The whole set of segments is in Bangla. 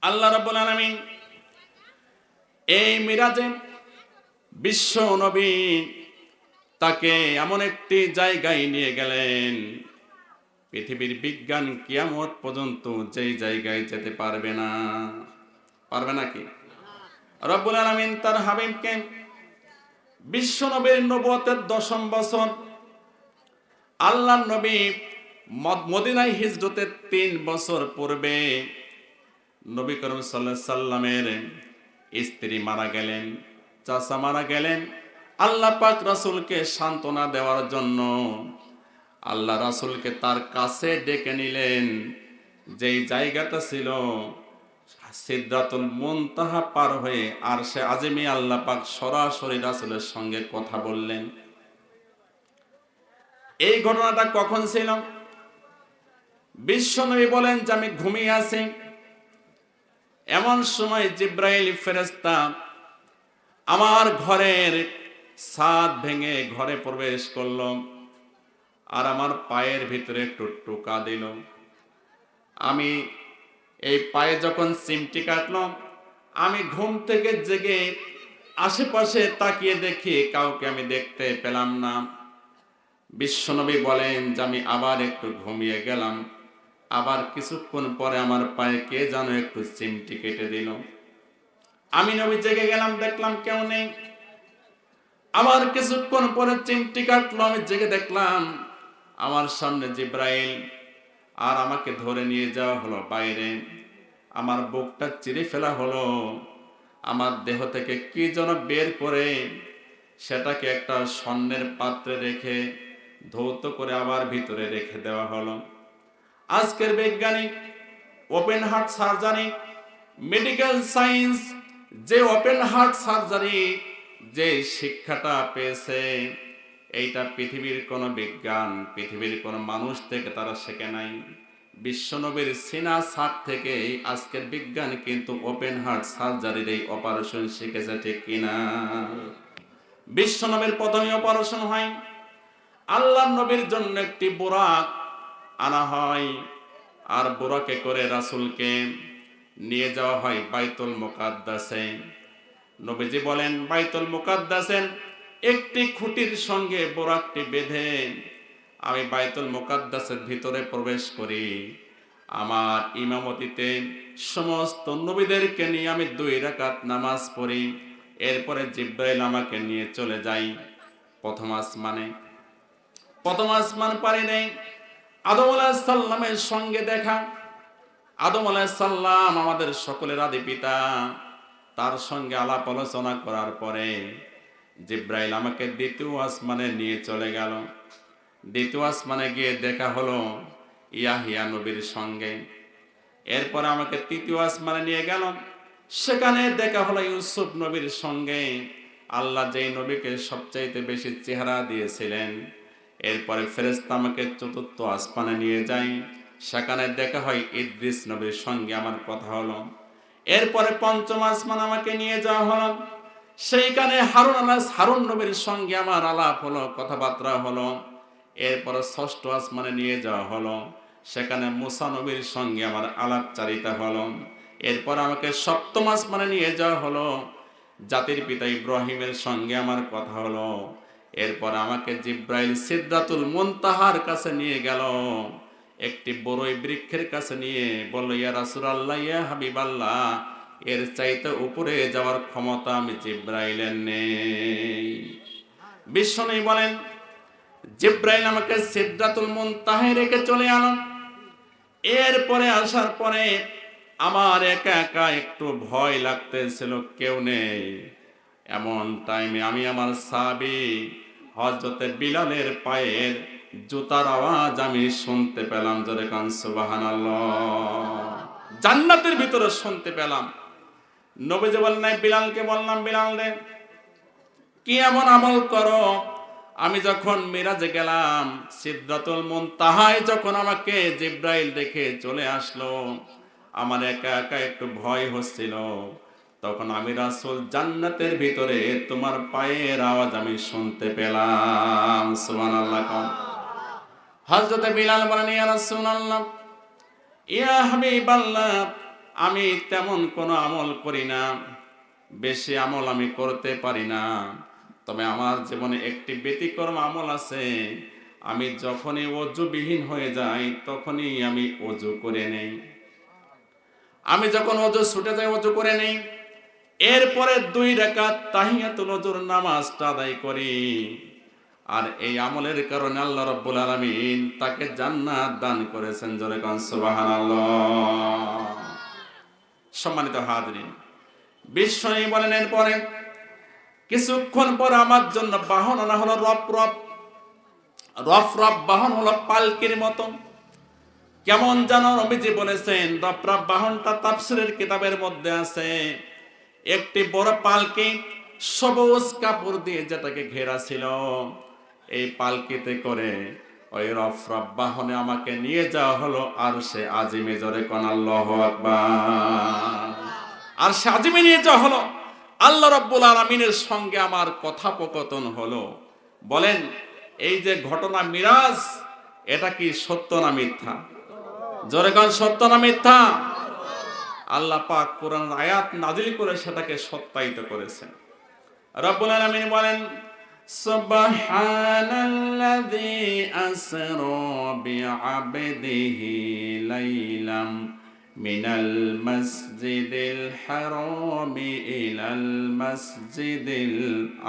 আল্লাহ রাব্বুল আলামিন এই মিরাজে বিশ্ব নবী তাকে এমন একটি জায়গায় নিয়ে গেলেন, পৃথিবীর বিজ্ঞান কিয়ামত পর্যন্ত যেই জায়গায় যেতে পারবে না। পারবে নাকি? রব্বুল আলামিন তার হাবিবকে বিশ্ব নবীর নবুয়তের 10ম বছর, আল্লাহর নবী মদিনায় হিজরতের 3 বছর পূর্বে নবী করিম সাল্লাল্লাহু আলাইহি সাল্লামের স্ত্রী মারা গেলেন, চাচা মারা গেলেন। আল্লাহ পাক রাসূলকে সান্ত্বনা দেওয়ার জন্য আল্লাহ রাসূলকে তার কাছে ডেকে নিলেন। যেই জায়গাটা ছিল সিদরাতুল মুনতাহা পার হয়ে আরশে আজিমে আল্লাহ পাক সরাসরি রাসূলের সঙ্গে কথা বললেন। এই ঘটনাটা কখন ছিল? বিশ্বনবী বলেন যে আমি ঘুমিয়ে আছি, এমন সময় জিব্রাইল ফেরেশতা আমার ঘরের ছাদ ভেঙে ঘরে প্রবেশ করল, আর আমার পায়ের ভিতরে একটু টোকা দিল। আমি এই পায়ে যখন চিমটি কাটলাম, আমি ঘুম থেকে জেগে আশেপাশে তাকিয়ে দেখি কাউকে আমি দেখতে পেলাম না। বিশ্বনবী বলেন যে আমি আবার একটু ঘুমিয়ে গেলাম, আবার কিছুক্ষণ পরে আমার পায়ে কে যেন একটু চিমটি কেটে দিল। আমি নবী জেগে গেলাম, দেখলাম কেউ নেই। আবার কিছুক্ষণ পরে চিমটি কাটলো, আমি জেগে দেখলাম আমার সামনে জিব্রাইল, আর আমাকে ধরে নিয়ে যাওয়া হলো বাইরে। আমার বুকটা চিরে ফেলা হলো, আমার দেহ থেকে কি যেন বের করে সেটাকে একটা স্বর্ণের পাত্রে রেখে ধৌত করে আবার ভিতরে রেখে দেওয়া হলো। আজকের বৈজ্ঞানিক open heart surgery, medical science যে ওপেন হার্ট সার্জারি যে শিক্ষাটা পেয়েছে, এইটা পৃথিবীর কোনো বিজ্ঞান, পৃথিবীর কোনো মানুষ থেকে তারা শেখে নাই। বিশ্বনবীর সিনা সাত থেকে আজকের বিজ্ঞান কিন্তু ওপেন হার্ট সার্জারির এই অপারেশন শিখেছে, ঠিক কিনা? বিশ্বনবীর প্রথমে অপারেশন হয়, আল্লাহর নবীর জন্য একটি বুরাক আনা হয়, আর বুরাকে করে রাসূলকে নিয়ে যাওয়া হয় বাইতুল মুকাদ্দাসে। নবীজি বলেন বাইতুল মুকাদ্দাসের একটি খুঁটির সঙ্গে বুরাকটি বেঁধে আমি বাইতুল মুকাদ্দাসের ভিতরে প্রবেশ করি। আমার ইমামতিতে সমস্ত নবীদেরকে নিয়ে আমি 2 রাকাত নামাজ পড়ি। এরপরে জিব্রাইল আমাকে নিয়ে চলে যাই প্রথম আসমানে। প্রথম আসমান পারি নেই, আদম আলাইহিস সালামের সঙ্গে দেখা। আদম আলাইহিস সালাম আমাদের সকলের আদি পিতা, তার সঙ্গে আলাপ আলোচনা করার পরে জিব্রাইল আমাকে দ্বিতীয় আসমানে নিয়ে চলে গেল। দ্বিতীয় আসমানে গিয়ে দেখা হলো ইয়াহিয়া নবীর সঙ্গে। এরপর আমাকে তৃতীয় আসমানে নিয়ে গেল, সেখানে দেখা হলো ইউসুফ নবীর সঙ্গে, আল্লাহ যেই নবীকে সবচাইতে বেশি চেহারা দিয়েছিলেন। এরপরে ফেরেশতা আমাকে চতুর্থ আসমানে নিয়ে যায়, সেখানে দেখা হয় ইদ্রিস নবীর সঙ্গে আমার কথা হলো। এরপরে পঞ্চম আসমান আমাকে নিয়ে যাওয়া হলো, সেইখানে হারুন নবীর সঙ্গে আমার আলাপ হলো, কথাবার্তা হলো। এরপরে ষষ্ঠ আসমানে নিয়ে যাওয়া হলো, সেখানে মুসা নবীর সঙ্গে আমার আলাপচারিতা হলো। এরপর আমাকে সপ্তম আসমানে নিয়ে যাওয়া হলো, জাতির পিতা ইব্রাহিমের সঙ্গে আমার কথা হলো। এরপর আমাকে জিব্রাইল সিদরাতুল মুনতাহার কাছে নিয়ে গেল, একটি বড়ই বৃক্ষের কাছে নিয়ে বলল, ইয়া রাসূলুল্লাহ, ইয়া হাবিবাল্লাহ, এর চাইতে উপরে যাওয়ার ক্ষমতা আমি জিব্রাইলের নেই। বিশ্বনবী বলেন জিব্রাইল আমাকে সিদরাতুল মুনতাহায় রেখে চলে গেল। এরপরে আসার পরে আমার একা একা একটু ভয় লাগতেছিল, কেউ নেই। এমন টাইমে আমি আমার সাহাবী হযরতে বিলালের পায়ের জুতার আওয়াজ আমি শুনতে পেলাম। জোরে কান সুবহানাল্লাহ। জান্নাতের ভিতরে শুনতে পেলাম। নবীজি বললেন বিলালকে বললাম, বিলাল রে, কি এমন আমল করো? আমি যখন মিরাজে গেলাম, সিদরাতুল মুনতাহায় যখন আমাকে জিব্রাইল দেখে চলে আসলো, আমার একা একা একটু ভয় হচ্ছিল। তখন আমি রাসূল জান্নাতের ভিতরে তোমার পায়ের আওয়াজ আমি শুনতে পেলাম। সুবহানাল্লাহ। হযরত বিলাল বলেন, ইয়া রাসূলুল্লাহ, ইয়া হাবিবাল্লাহ, আমি তেমন কোনো আমল করি না, বেশি আমল আমি করতে পারি না, তবে আমার জীবনে একটি ব্যতিক্রম আমল আছে। আমি যখনই অজুবিহীন হয়ে যাই তখনই আমি অজু করে নেই। আমি যখন অজু ছুটে যাই অজু করে নেই, এরপরে 2 রাকাত তাহিয়াতুল ওযুর নামাজটা আদায় করি। আর এই আমলের কারণে আল্লাহ রাব্বুল আলামিন তাকে জান্নাত দান করেছেন। জোরে কোন সুবহানাল্লাহ। সম্মানিত হাজরিন, বিশ্বনবী বলেন এরপরে কিছুক্ষণ পর আমার জন্য বাহন আনা হলো রফ বাহন হলো পালকির মতো। কেমন জানো নবীজি বলেছেন, রফ বাহনটা তাফসীরের কিতাবের মধ্যে আছে। একটি বড় পালকি সবুজ কাপড় দিয়ে যেটাকে ঘেরা ছিল, এই পালকিতে করে ওই রফ বাহনে আমাকে নিয়ে যাওয়া হলো আরশে আজিমে। জোরে কোন আল্লাহু আকবার। আরশে আজিমে নিয়ে যাওয়া হলো, আল্লাহ রাব্বুল আলামিনের সঙ্গে আমার কথোপকথন হলো। বলেন, এই যে ঘটনা মিরাজ, এটা কি সত্য না মিথ্যা? জোরে কোন সত্য না মিথ্যা? আল্লাহ পাক কোরআনের আয়াত নাজিল করে সেটাকে সত্যায়িত করেছেন। রব্বুল আলামিন বলেন, সুবহানাল্লাযী আসরা বিআবদিহি লাইলাম মিনাল মাসজিদিল হারামি ইলাল মাসজিদিল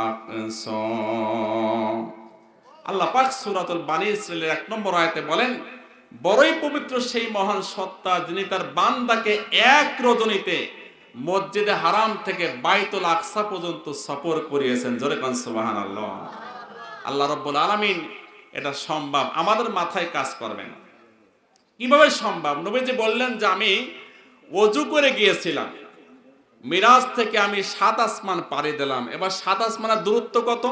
আকসা। আল্লাহ পাক সূরাতুল বানী ইসরাঈলের 1 নম্বর আয়াতে বলেন, বড়ই পবিত্র সেই মহান সত্তা যিনি তার বান্দাকে এক রজনীতে মসজিদে হারাম থেকে বাইতুল আকসা পর্যন্ত সফর করিয়েছেন। জোরে কোন সুবহানাল্লাহ। আল্লাহ রাব্বুল আলামিন এটা সম্ভব, আমাদের মাথায় কাজ করবে না। কিভাবে সম্ভব? নবীজি বললেন যে আমি ওযু করে গিয়েছিলাম, মিরাজ থেকে আমি 7 আসমান পাড়ি দিলাম। এবার 7 আসমানের দূরত্ব কত?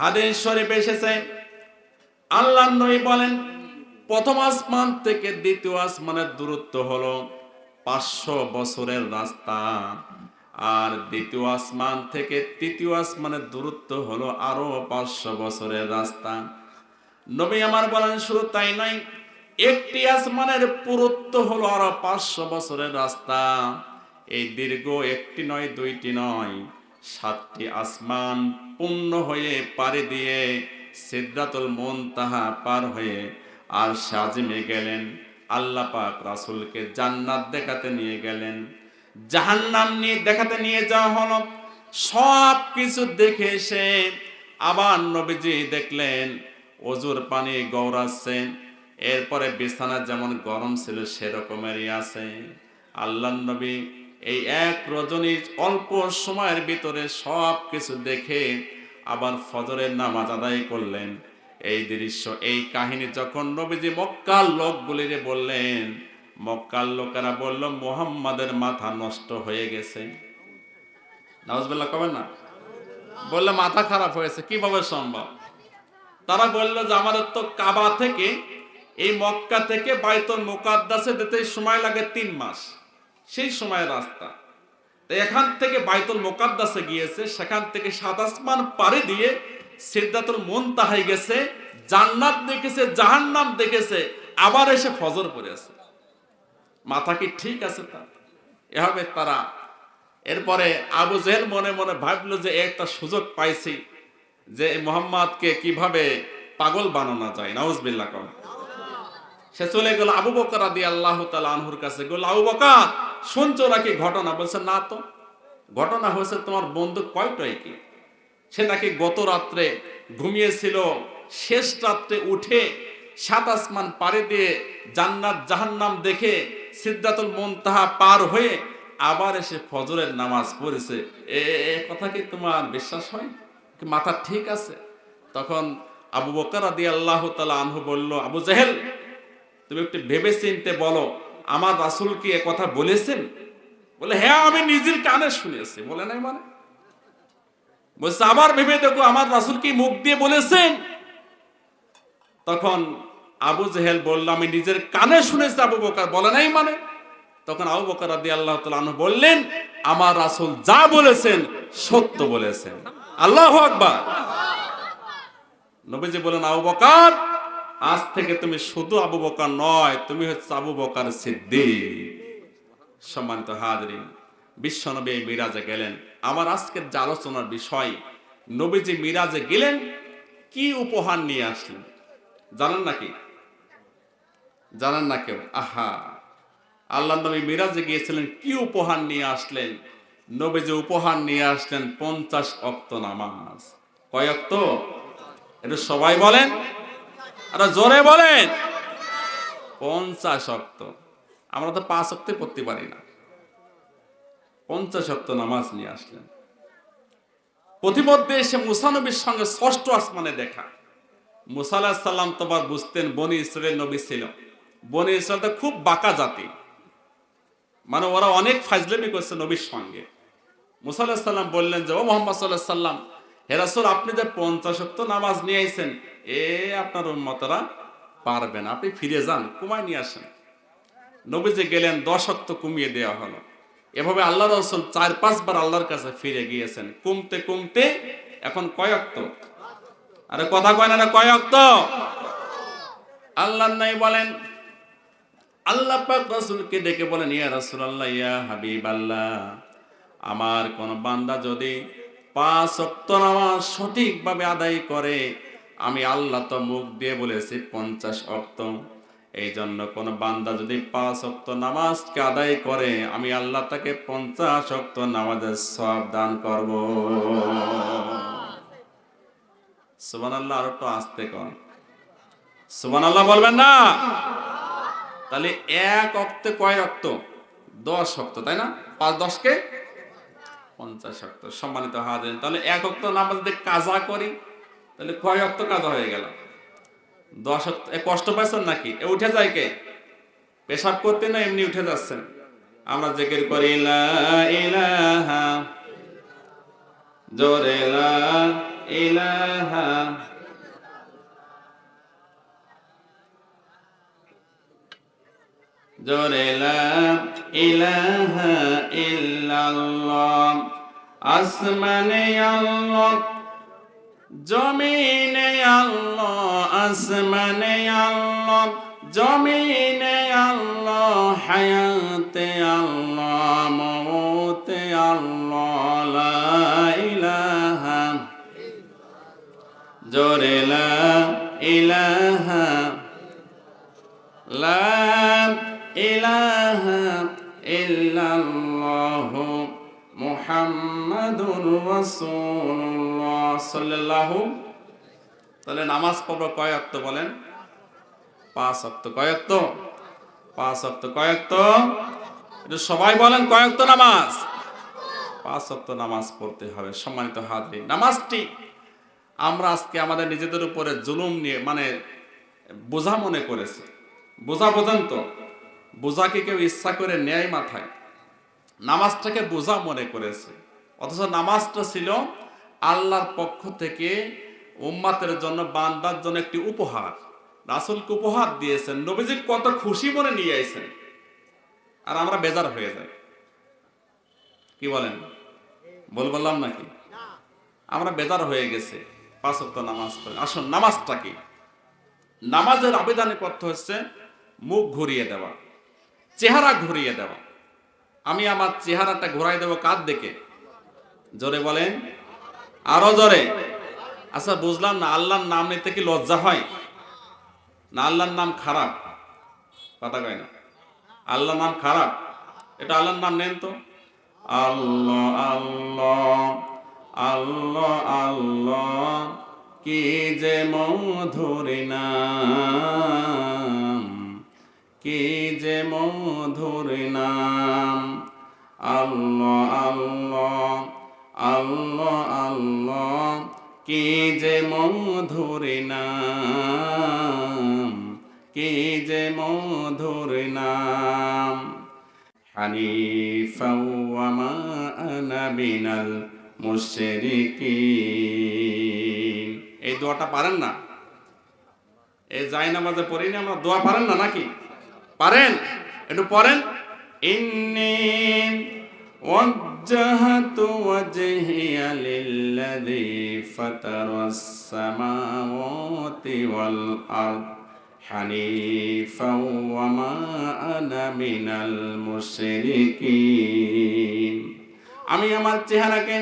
হাদিস শরীফে এসেছে, আল্লাহর নবী বলেন, প্রথম আসমান থেকে দ্বিতীয় আসমানের দূরত্ব হলো 500 বছরের রাস্তা, আর দ্বিতীয় আসমান থেকে তৃতীয় আসমানের দূরত্ব হলো আরো 500 বছরের রাস্তা। নবী আমার বলেন, শুধু তাই নয়, একটি আসমানের পুরুত্ব হলো আরো 500 বছরের রাস্তা। এই দীর্ঘ একটি নয়, দুইটি নয়, 7টি আসমান পূর্ণ হয়ে পাড়ি দিয়ে সিদরাতুল মুনতাহা পার হয়ে আর আরশে গেলেন। আল্লাহ পাক রাসূলকে জান্নাত দেখাতে নিয়ে গেলেন, জাহান্নাম নিয়ে দেখাতে নিয়ে যাওয়া হলো। সব কিছু দেখে এসে আবার নবীজি দেখলেন ওজুর পানি গৌরাচ্ছে, এরপরে বিছানা যেমন গরম ছিল সেরকমেরই আছে। আল্লাহর নবী এই এক রজনী অল্প সময়ের ভিতরে সব কিছু দেখে আবার ফজরের নামাজ আদায় করলেন। এই দৃশ্য, এই কাহিনী যখন নবীজি মক্কার লোকগুলিরে বললেন, মক্কার লোকেরা বলল, মুহাম্মাদের মাথা নষ্ট হয়ে গেছে। নাউজুবিল্লাহ কবেন না? বললে মাথা খারাপ হয়েছে, কিভাবে সম্ভব? তারা বলল যে আমাদের তো কাবা থেকে এই মক্কা থেকে বাইতুল মুকাদ্দাসে যেতে সময় লাগে 3 মাস, সেই সময়ের রাস্তা। তো এখান থেকে বাইতুল মুকাদ্দাসে গিয়েছে, সেখান থেকে 7 আসমান পাড়ি দিয়ে সিদরাতুল মুনতাহায় গেছে, জান্নাত দেখেছে, জাহান্নাম দেখেছে, আবার এসে ফজর পড়েছে। মাথা কি ঠিক আছে তার? এভাবে তারা এরপরে আবু জেহেল মনে মনে ভাবলো যে একটা সুযোগ পাইছি যে মুহাম্মদকে কিভাবে পাগল বানানো যায়। নাউজুবিল্লাহ কম। সে চলে গেল আবু বকর রাদিয়াল্লাহু তাআলা আনহুর কাছে, বলল, আবু বকর শুনছো নাকি ঘটনা? বলছে, না তো। ঘটনা হয়েছে তোমার বন্ধু কয়টাই কি, সে নাকি গত রাত্রে ঘুমিয়েছিল, শেষ রাত্রে উঠে 7 আসমান পাড়ি দিয়ে জান্নাত জাহান্নাম দেখে সিদরাতুল মুনতাহা পার হয়ে আবার এসে ফজরের নামাজ পড়েছে। এ কথা কি তোমার বিশ্বাস হয়? কি মাথা ঠিক আছে? তখন আবু বকর রাদিয়াল্লাহু তাআলা আনহু বলল, আবু জেহেল তুমি একটু ভেবে চিনতে বলো, আমার রাসূল কি এ কথা বলেছেন? বলে, হ্যাঁ আমি নিজের কানে শুনেছি। বলে নাই মানে? বলছে, আবার ভেবে দেখো আমার রাসূল কি মুখ দিয়ে বলেছেন? তখন আবু জেহেল বলল, আমি নিজের কানে শুনেছি। আবু বকর বলে নাই মানে? তখন আবু বকর রাদিয়াল্লাহু তাআলা আনহু বললেন, আমার রাসূল যা বলেছেন সত্য বলেছেন। আল্লাহু আকবার। নবীজি বলেন, আবু বকর আজ থেকে তুমি শুধু আবু বকর নয়, তুমি হচ্ছে আবু বকর সিদ্দিক। সম্মানিত হাজরিন, বিশ্বনবী মিরাজে গেলেন। আমার আজকের যে আলোচনার বিষয়, নবীজি মিরাজে গেলেন, কি উপহার নিয়ে আসলেন জানেন নাকি? জানেন না কেউ? আহা, আল্লাহ নবী মিরাজে গিয়েছিলেন, কি উপহার নিয়ে আসলেন? নবীজি উপহার নিয়ে আসলেন 50 ওয়াক্ত নামাজ। কয় ওয়াক্ত? একটু সবাই বলেন, আরে জোরে বলেন। 50 ওয়াক্ত। আমরা তো 5 ওয়াক্তে পড়তে পারি না, 50 ওয়াক্ত নামাজ নিয়ে আসলেন। প্রতিমধ্যে এসে মুসা নবীর সঙ্গে ষষ্ঠ আসমানে দেখা। মুসা আলাইহিস সালাম তো আবার বুঝতেন বনি ইসরাইল নবী ছিল। বনি ইসরাইল তো খুব বাঁকা জাতি, মানে ওরা অনেক ফাজলামি করছে নবীর সঙ্গে। মুসা আলাইহিস সালাম বললেন যে, ও মুহাম্মদ সাল্লাল্লাহু আলাইহি সাল্লাম, হে রাসূল, আপনি যে 50 ওয়াক্ত নামাজ নিয়ে আইছেন, আপনার উম্মতরা পারবে না, আপনি ফিরে যান, কমায় নিয়ে আসেন। নবীজি গেলেন, 10 ওয়াক্ত কমিয়ে দেওয়া হলো। এভাবে আল্লাহ রাসূল 4-5 বার আল্লাহর কাছে ফিরে গিয়েছেন, কমতে কমতে এখন কয় ওয়াক্ত? আরে কথা কয় না, কয় ওয়াক্ত? আল্লাহর নাই বলেন। আল্লাহ পাক রাসূলকে ডেকে বলেন, ইয়া রাসূলুল্লাহ, ইয়া হাবিবাল্লাহ, আমার কোন বান্দা যদি 5 ওয়াক্ত নামাজ সঠিকভাবে আদায় করে, আমি আল্লাহ তো মুখ দিয়ে বলেছি 50 ওয়াক্ত, এই জন্য কোন বান্দা যদি 5 ওয়াক্ত নামাজকে আদায় করে, আমি আল্লাহ তাকে 50 ওয়াক্ত নামাজের সওয়াব দান করব। সুবহানাল্লাহ। আর একটু আস্তে কর, সুবহানাল্লাহ বলবেন না? তাহলে এক ওয়াক্তে কয় ওয়াক্ত? 10 ওয়াক্ত, তাই না? 5-10 কে 50 ওয়াক্ত। সম্মানিত হাজিরিন, তাহলে এক ওয়াক্ত নামাজ যদি কাজা করি, তাহলে কয় ওয়াক্ত কাজা হয়ে গেল? 10 ওয়াক্ত। কষ্ট পাইছেন নাকি? উঠে যায় কে? পেশাব করতে না এমনি উঠে যাচ্ছেন? আমরা জিকির করি লা ইলাহা, জোরে লা ইলাহা, জোরে লা ইলাহা ইল্লাল্লাহ। আসমানে আল্লাহ, জমিনে আল্লাহ, আসমানে আল্লাহ, জমিনে আল্লাহ, হায়াতে আল্লাহ, মওতে আল্লাহ, লা ইলাহা, জোরে লা ইলাহা, লা ইলাহা ইল্লাল্লাহু মুহাম্মাদুর রাসূলুল্লাহ সাল্লাল্লাহু। তাহলে নামাজ পড়ব কয় ওয়াক্ত বলেন? 5 ওয়াক্ত। কয় ওয়াক্ত? 5 ওয়াক্ত। কয় ওয়াক্ত? একটু সবাই বলেন, কয় ওয়াক্ত নামাজ? 5 ওয়াক্ত নামাজ পড়তে হবে। সম্মানিত হাজিরিন, নামাজটি আমরা আজকে আমাদের নিজেদের উপরে জুলুম নিয়ে, মানে বোঝা মনে করেছি। বোঝা বোঝেন তো? বোঝাকে কেউ ইচ্ছা করে নেয় মাথায়, নামাজটাকে বোঝা মনে করেছে। অথচ নামাজটা ছিল আল্লাহর পক্ষ থেকে উম্মাতের জন্য, বান্দার জন্য একটি উপহার। রাসূলকে উপহার দিয়েছেন, নবীজি কত খুশি মনে নিয়ে আইছেন, আর আমরা বেজার হয়ে যাই। কি বলেন? বললাম নাকি? আমরা বেজার হয়ে গেছে 5 ওয়াক্ত নামাজ পড়ে। আসুন, নামাজটা কি? নামাজের আবেদনিক অর্থ হচ্ছে মুখ ঘুরিয়ে দেওয়া, চেহারা ঘুরিয়ে দেওয়া। আমি আমার চেহারাটা ঘুরাই দেবো কার দিকে? জোরে বলেন, আরো জোরে। আচ্ছা, বুঝলাম না, আল্লাহর নাম নিতে কি লজ্জা হয় না? আল্লাহর নাম খারাপ? কথা কয় না, আল্লাহর নাম খারাপ? এটা আল্লাহর নাম নেন তো। আল্লাহ আল্লাহ আল্লাহ আল্লাহ, কি যে মধুর নাম, কি যে মধুর নাম। আল্লাহ আল্লাহ আল্লাহ আল্লাহ, কি যে মধুর নাম, কি যে মধুর নাম। হানিফা ওয়া মা আনা মিনাল মুশরিকিন। এই দোয়াটা পারেন না? এই জায়নামাজে পড়ি না আমরা, দোয়া পারেন না নাকি? পারেন? একটু পড়েন। ইন্নী ওয়াজ্জাহাতু ওয়াজহিয়া লিল্লাযী ফাতারাস সামাওয়াতি ওয়াল আরদ হানিফা ওয়া মা আনা মিনাল মুশরিকিন। আমি আমার চেহারাকে,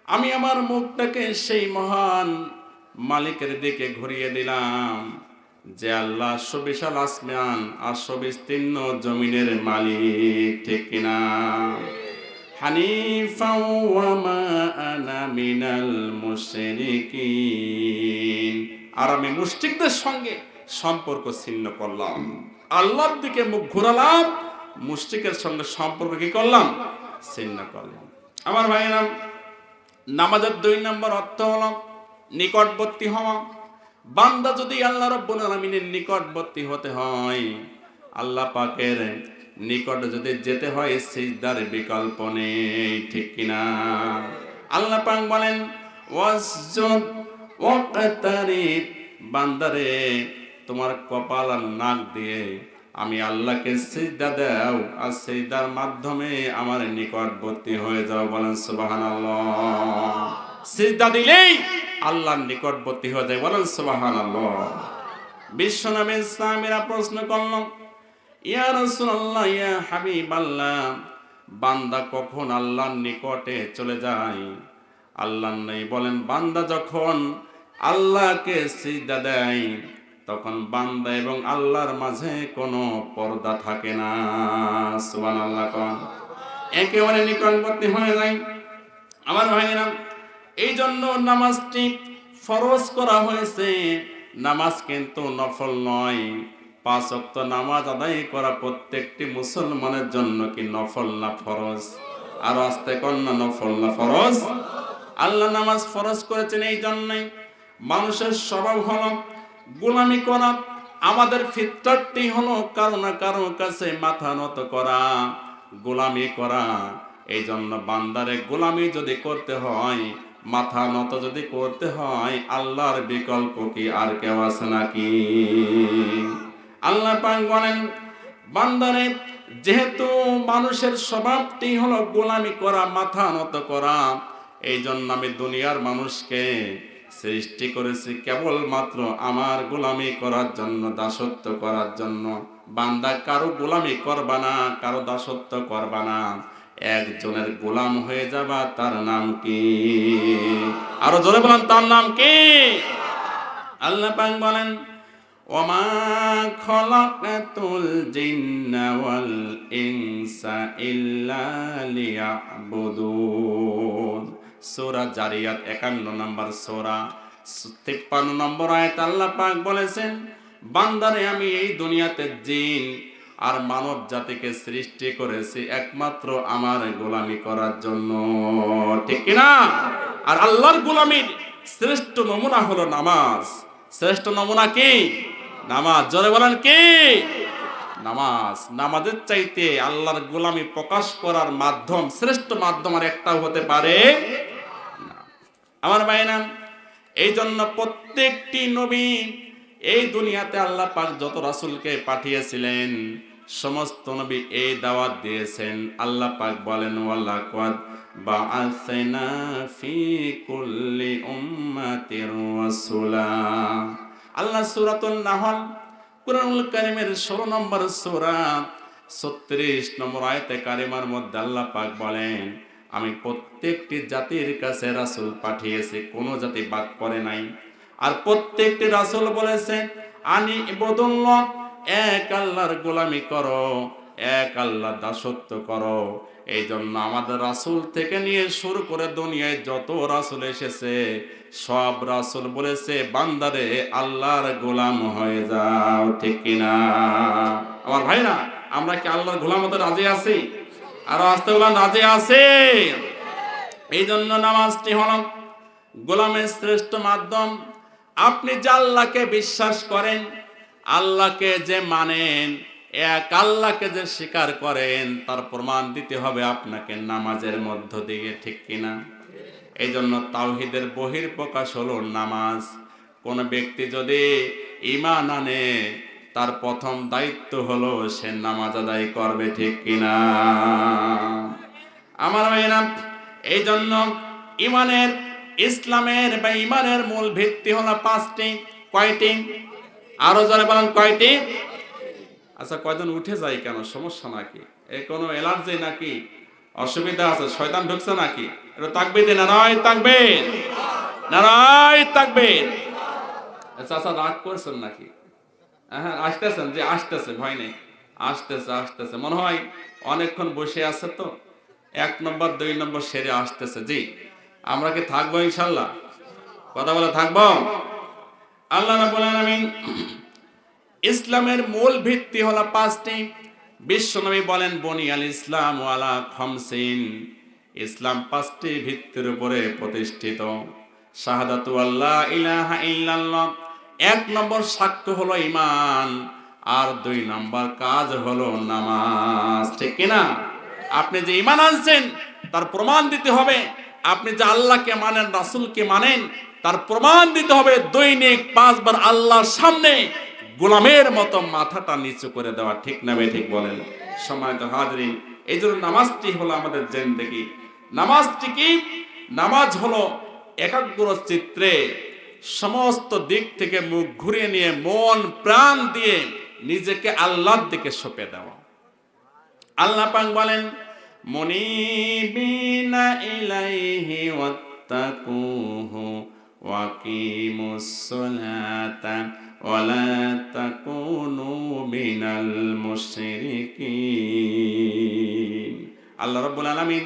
আমি আমার মুখটাকে সেই মহান মালিকের দিকে ঘুরিয়ে দিলাম যে আল্লাহ সুবিশাল আসমান আর সুবিস্তীর্ণ জমিনের মালিক, ঠিক কিনা? হানিফা ওয়া মা আনা মিনাল মুশরিকিন। আর আমি মুশরিকদের সঙ্গে সম্পর্ক ছিন্ন করলাম, আল্লাহর দিকে মুখ ঘোরালাম, মুশরিকের সঙ্গে সম্পর্ক কি করলাম? ছিন্ন করলাম। আমার ভাইয়েরা, নামাজের 2 নম্বর অর্থ হলো নিকটবর্তী হওয়া। বান্দা যদি আল্লাহ রাব্বুল আলামিনের নিকটবর্তী হতে হয়, আল্লাহ পাকের নিকট যদি যেতে হয়, সিজদার বিকল্প নেই, ঠিক কিনা? আল্লাহ পাক বলেন ওয়াসজুদ ওয়াকতারিব, বান্দারে তোমার কপাল আর নাক দিয়ে আমি আল্লাহকে সিজদা দাও, আর সিজদার মাধ্যমে আমার নিকটবর্তী হয়ে যাও। বলেন সুবহানাল্লাহ। সিজদা দিলেই আল্লাহর নিকটবর্তী হয়ে যায়। বলেন সুবহানাল্লাহ। বিশ্বনবী সাহাবীরা প্রশ্ন করল, ইয়া রাসূলুল্লাহ, ইয়া হাবিবাল্লাহ, বান্দা কখন আল্লাহর নিকটে চলে যায়? আল্লাহ নবী বলেন, বান্দা যখন আল্লাহকে সিজদা দেয় তখন বান্দা এবং আল্লাহর মাঝে কোনো পর্দা থাকে না। সুবহানাল্লাহ। কোন একেবারে নিকটবর্তী হয়ে যায়। আমার ভাইয়েরা, এই জন্য নামাজটি ফরজ করা হয়েছে। নামাজ কিন্তু নফল নয়। 5 ওয়াক্ত নামাজ আদায় করা প্রত্যেকটি মুসলমানের জন্য কি নফল না ফরজ? আর আস্তে কোন না নফল না ফরজ? আল্লাহ নামাজ ফরজ করেছেন এই জন্যই। মানুষের স্বভাব হলো গোলামি করা। আমাদের ফিতরাতটি হলো কারো না কারো কাছে মাথা নত করা, গোলামি করা। এই জন্য বান্দারে গোলামি যদি করতে হয়, মাথা নত যদি করতে হয়, আল্লাহর বিকল্প কি আর কেউ আছে নাকি? আল্লাহ পাক বলেন, বান্দারে যেহেতু মানুষের স্বভাবটি হলো গোলামি করা, মাথা নত করা, এই জন্য আমি দুনিয়ার মানুষকে সৃষ্টি করেছি কেবলমাত্র আমার গোলামি করার জন্য, দাসত্ব করার জন্য। বান্দা কারো গোলামি করবা না, কারো দাসত্ব করবা না, একজনের গোলাম হয়ে যাবা। তার নাম কি? আরো জোরে বলেন, তার নাম কি? আল্লাহ পাক বলেন, ওমা খলাকাতুল জিন্না ওয়াল ইনসা ইল্লা লিয়াবুদুন। সূরা জারিয়াত 51 নম্বর সূরা 53 নম্বর আয়াত আল্লাহ পাক বলেছেন, বান্দারে আমি এই দুনিয়াতে জিন আর মানব জাতিকে সৃষ্টি করেছি একমাত্র আমার গোলামি করার জন্য, ঠিক কিনা? আর আল্লাহর গোলামির শ্রেষ্ঠ নমুনা হলো নামাজ। শ্রেষ্ঠ নমুনা কি? নামাজ। জোরে বলেন কি? নামাজ। নামাজের চাইতে আল্লাহর গোলামি প্রকাশ করার মাধ্যম, শ্রেষ্ঠ মাধ্যম আর একটাও হতে পারে না। আমার ভাইরা, এই জন্য প্রত্যেকটি নবী, এই দুনিয়াতে আল্লাহ পাক যত রাসূলকে পাঠিয়েছিলেন, সমস্ত নবী এই দাওয়াত দিয়েছেন। আল্লাহ পাক বলেন, ওয়ালাকাদ বাআসনা ফি কুল্লি উম্মাতির রাসূলা। আল্লাহ সূরাতুন নাহল, কুরআনুল কারীমের 16 নম্বর সূরা 36 নম্বর আয়াতে কারিমার মধ্যে আল্লাহ পাক বলেন, আমি প্রত্যেকটি জাতির কাছে রাসূল পাঠিয়েছি, কোনো জাতি বাদ পড়ে নাই। আর প্রত্যেকটি রাসূল বলেছে, আনি ইবাদুল্লাহ, এক আল্লাহর গোলামি করো, এক আল্লাহর দাসত্ব করো। এই জন্য আমাদের রাসূল থেকে নিয়ে শুরু করে দুনিয়ায় যত রাসূল এসেছে, সব রাসূল বলেছে, বান্দারে আল্লাহর গোলাম হয়ে যাও, ঠিক কিনা? আমার ভাইরা, আমরা কি আল্লাহর গোলাম হতে রাজি আছি? আর আস্তে বলেন, রাজি আছি। এই জন্য নামাজটি হলো গোলামের শ্রেষ্ঠ মাধ্যম। আপনি যে আল্লাহকে বিশ্বাস করেন, আল্লাহকে যে মানেন, এক আল্লাহকে যে স্বীকার করেন, তার প্রমাণ দিতে হবে আপনাকে নামাজের মধ্য দিয়ে, ঠিক কিনা? এই জন্য তাওহীদের বহিঃপ্রকাশ হলো নামাজ। কোন ব্যক্তি যদি ঈমান আনে, তার প্রথম দায়িত্ব হলো সে নামাজ আদায় করবে, ঠিক কিনা? আমার ভাইরা, এই জন্য ইমানের, ইসলামের বা ইমানের মূল ভিত্তি হলো 5টি। কয়টি? আরো জোরে বলেন কয়টি? আচ্ছা, কয়জন উঠে যায় কেন? সমস্যা নাকি? এই কোনো অ্যালার্জি নাকি? অসুবিধা আছে? শয়তান ঢুকছে নাকি? এটা তাকবীর দিন, নারায়ে তাকবীর, নারায়ে তাকবীর। আচ্ছা আচ্ছা, রাগ করছেন নাকি? হ্যাঁ, আসতেছেন যে, আসতেছে, ভয় নেই, আসতেছে আসতেছে। মনে হয় অনেকক্ষণ বসে আছে তো, 1 নম্বর 2 নম্বর সেরে আসতেছে। জি, আমরা কি থাকবো ইনশাল্লাহ? কথা বলে থাকবো। আল্লাহ রাব্বুল আলামিন ইসলামের মূল ভিত্তি হলো 5টি। বিশ্বনবী বলেন বনিয়াল ইসলাম ওয়ালা খামসিন, ইসলাম 5টি ভিত্তির উপরে প্রতিষ্ঠিত। শাহাদাতু আল্লা ইলাহা ইল্লাল্লাহ, 1 নম্বর সাক্ষ্য হলো ঈমান, আর 2 নম্বর কাজ হলো নামাজ। ঠিক কি না? আপনি যে ঈমান আনছেন তার প্রমাণ দিতে হবে। আপনি যে আল্লাহকে মানেন, রাসূলকে মানেন, তার প্রমাণ দিতে হবে। দৈনিক 5 বার আল্লাহর সামনে গোলামের মতো মাথাটা নিচু করে দেওয়া। ঠিক না ভাই? ঠিক বলেন। সম্মানিত হাজরিন, এই জন্য নামাজটি হলো আমাদের জিন্দেগি। নামাজটি কি? নামাজ হলো একাগ্র চিত্রে সমস্ত দিক থেকে মুখ ঘুরিয়ে নিয়ে মন প্রাণ দিয়ে নিজেকে আল্লাহর দিকে সঁপে দেওয়া। আল্লাহ পাক বলেন মুনিবিনা ইলাইহি ওয়াত্তাকুহু ওয়াকিমুস সালাতা ওয়ালা তাকুনু মিনাল মুশরিকিন। আল্লাহ রাব্বুল আলামিন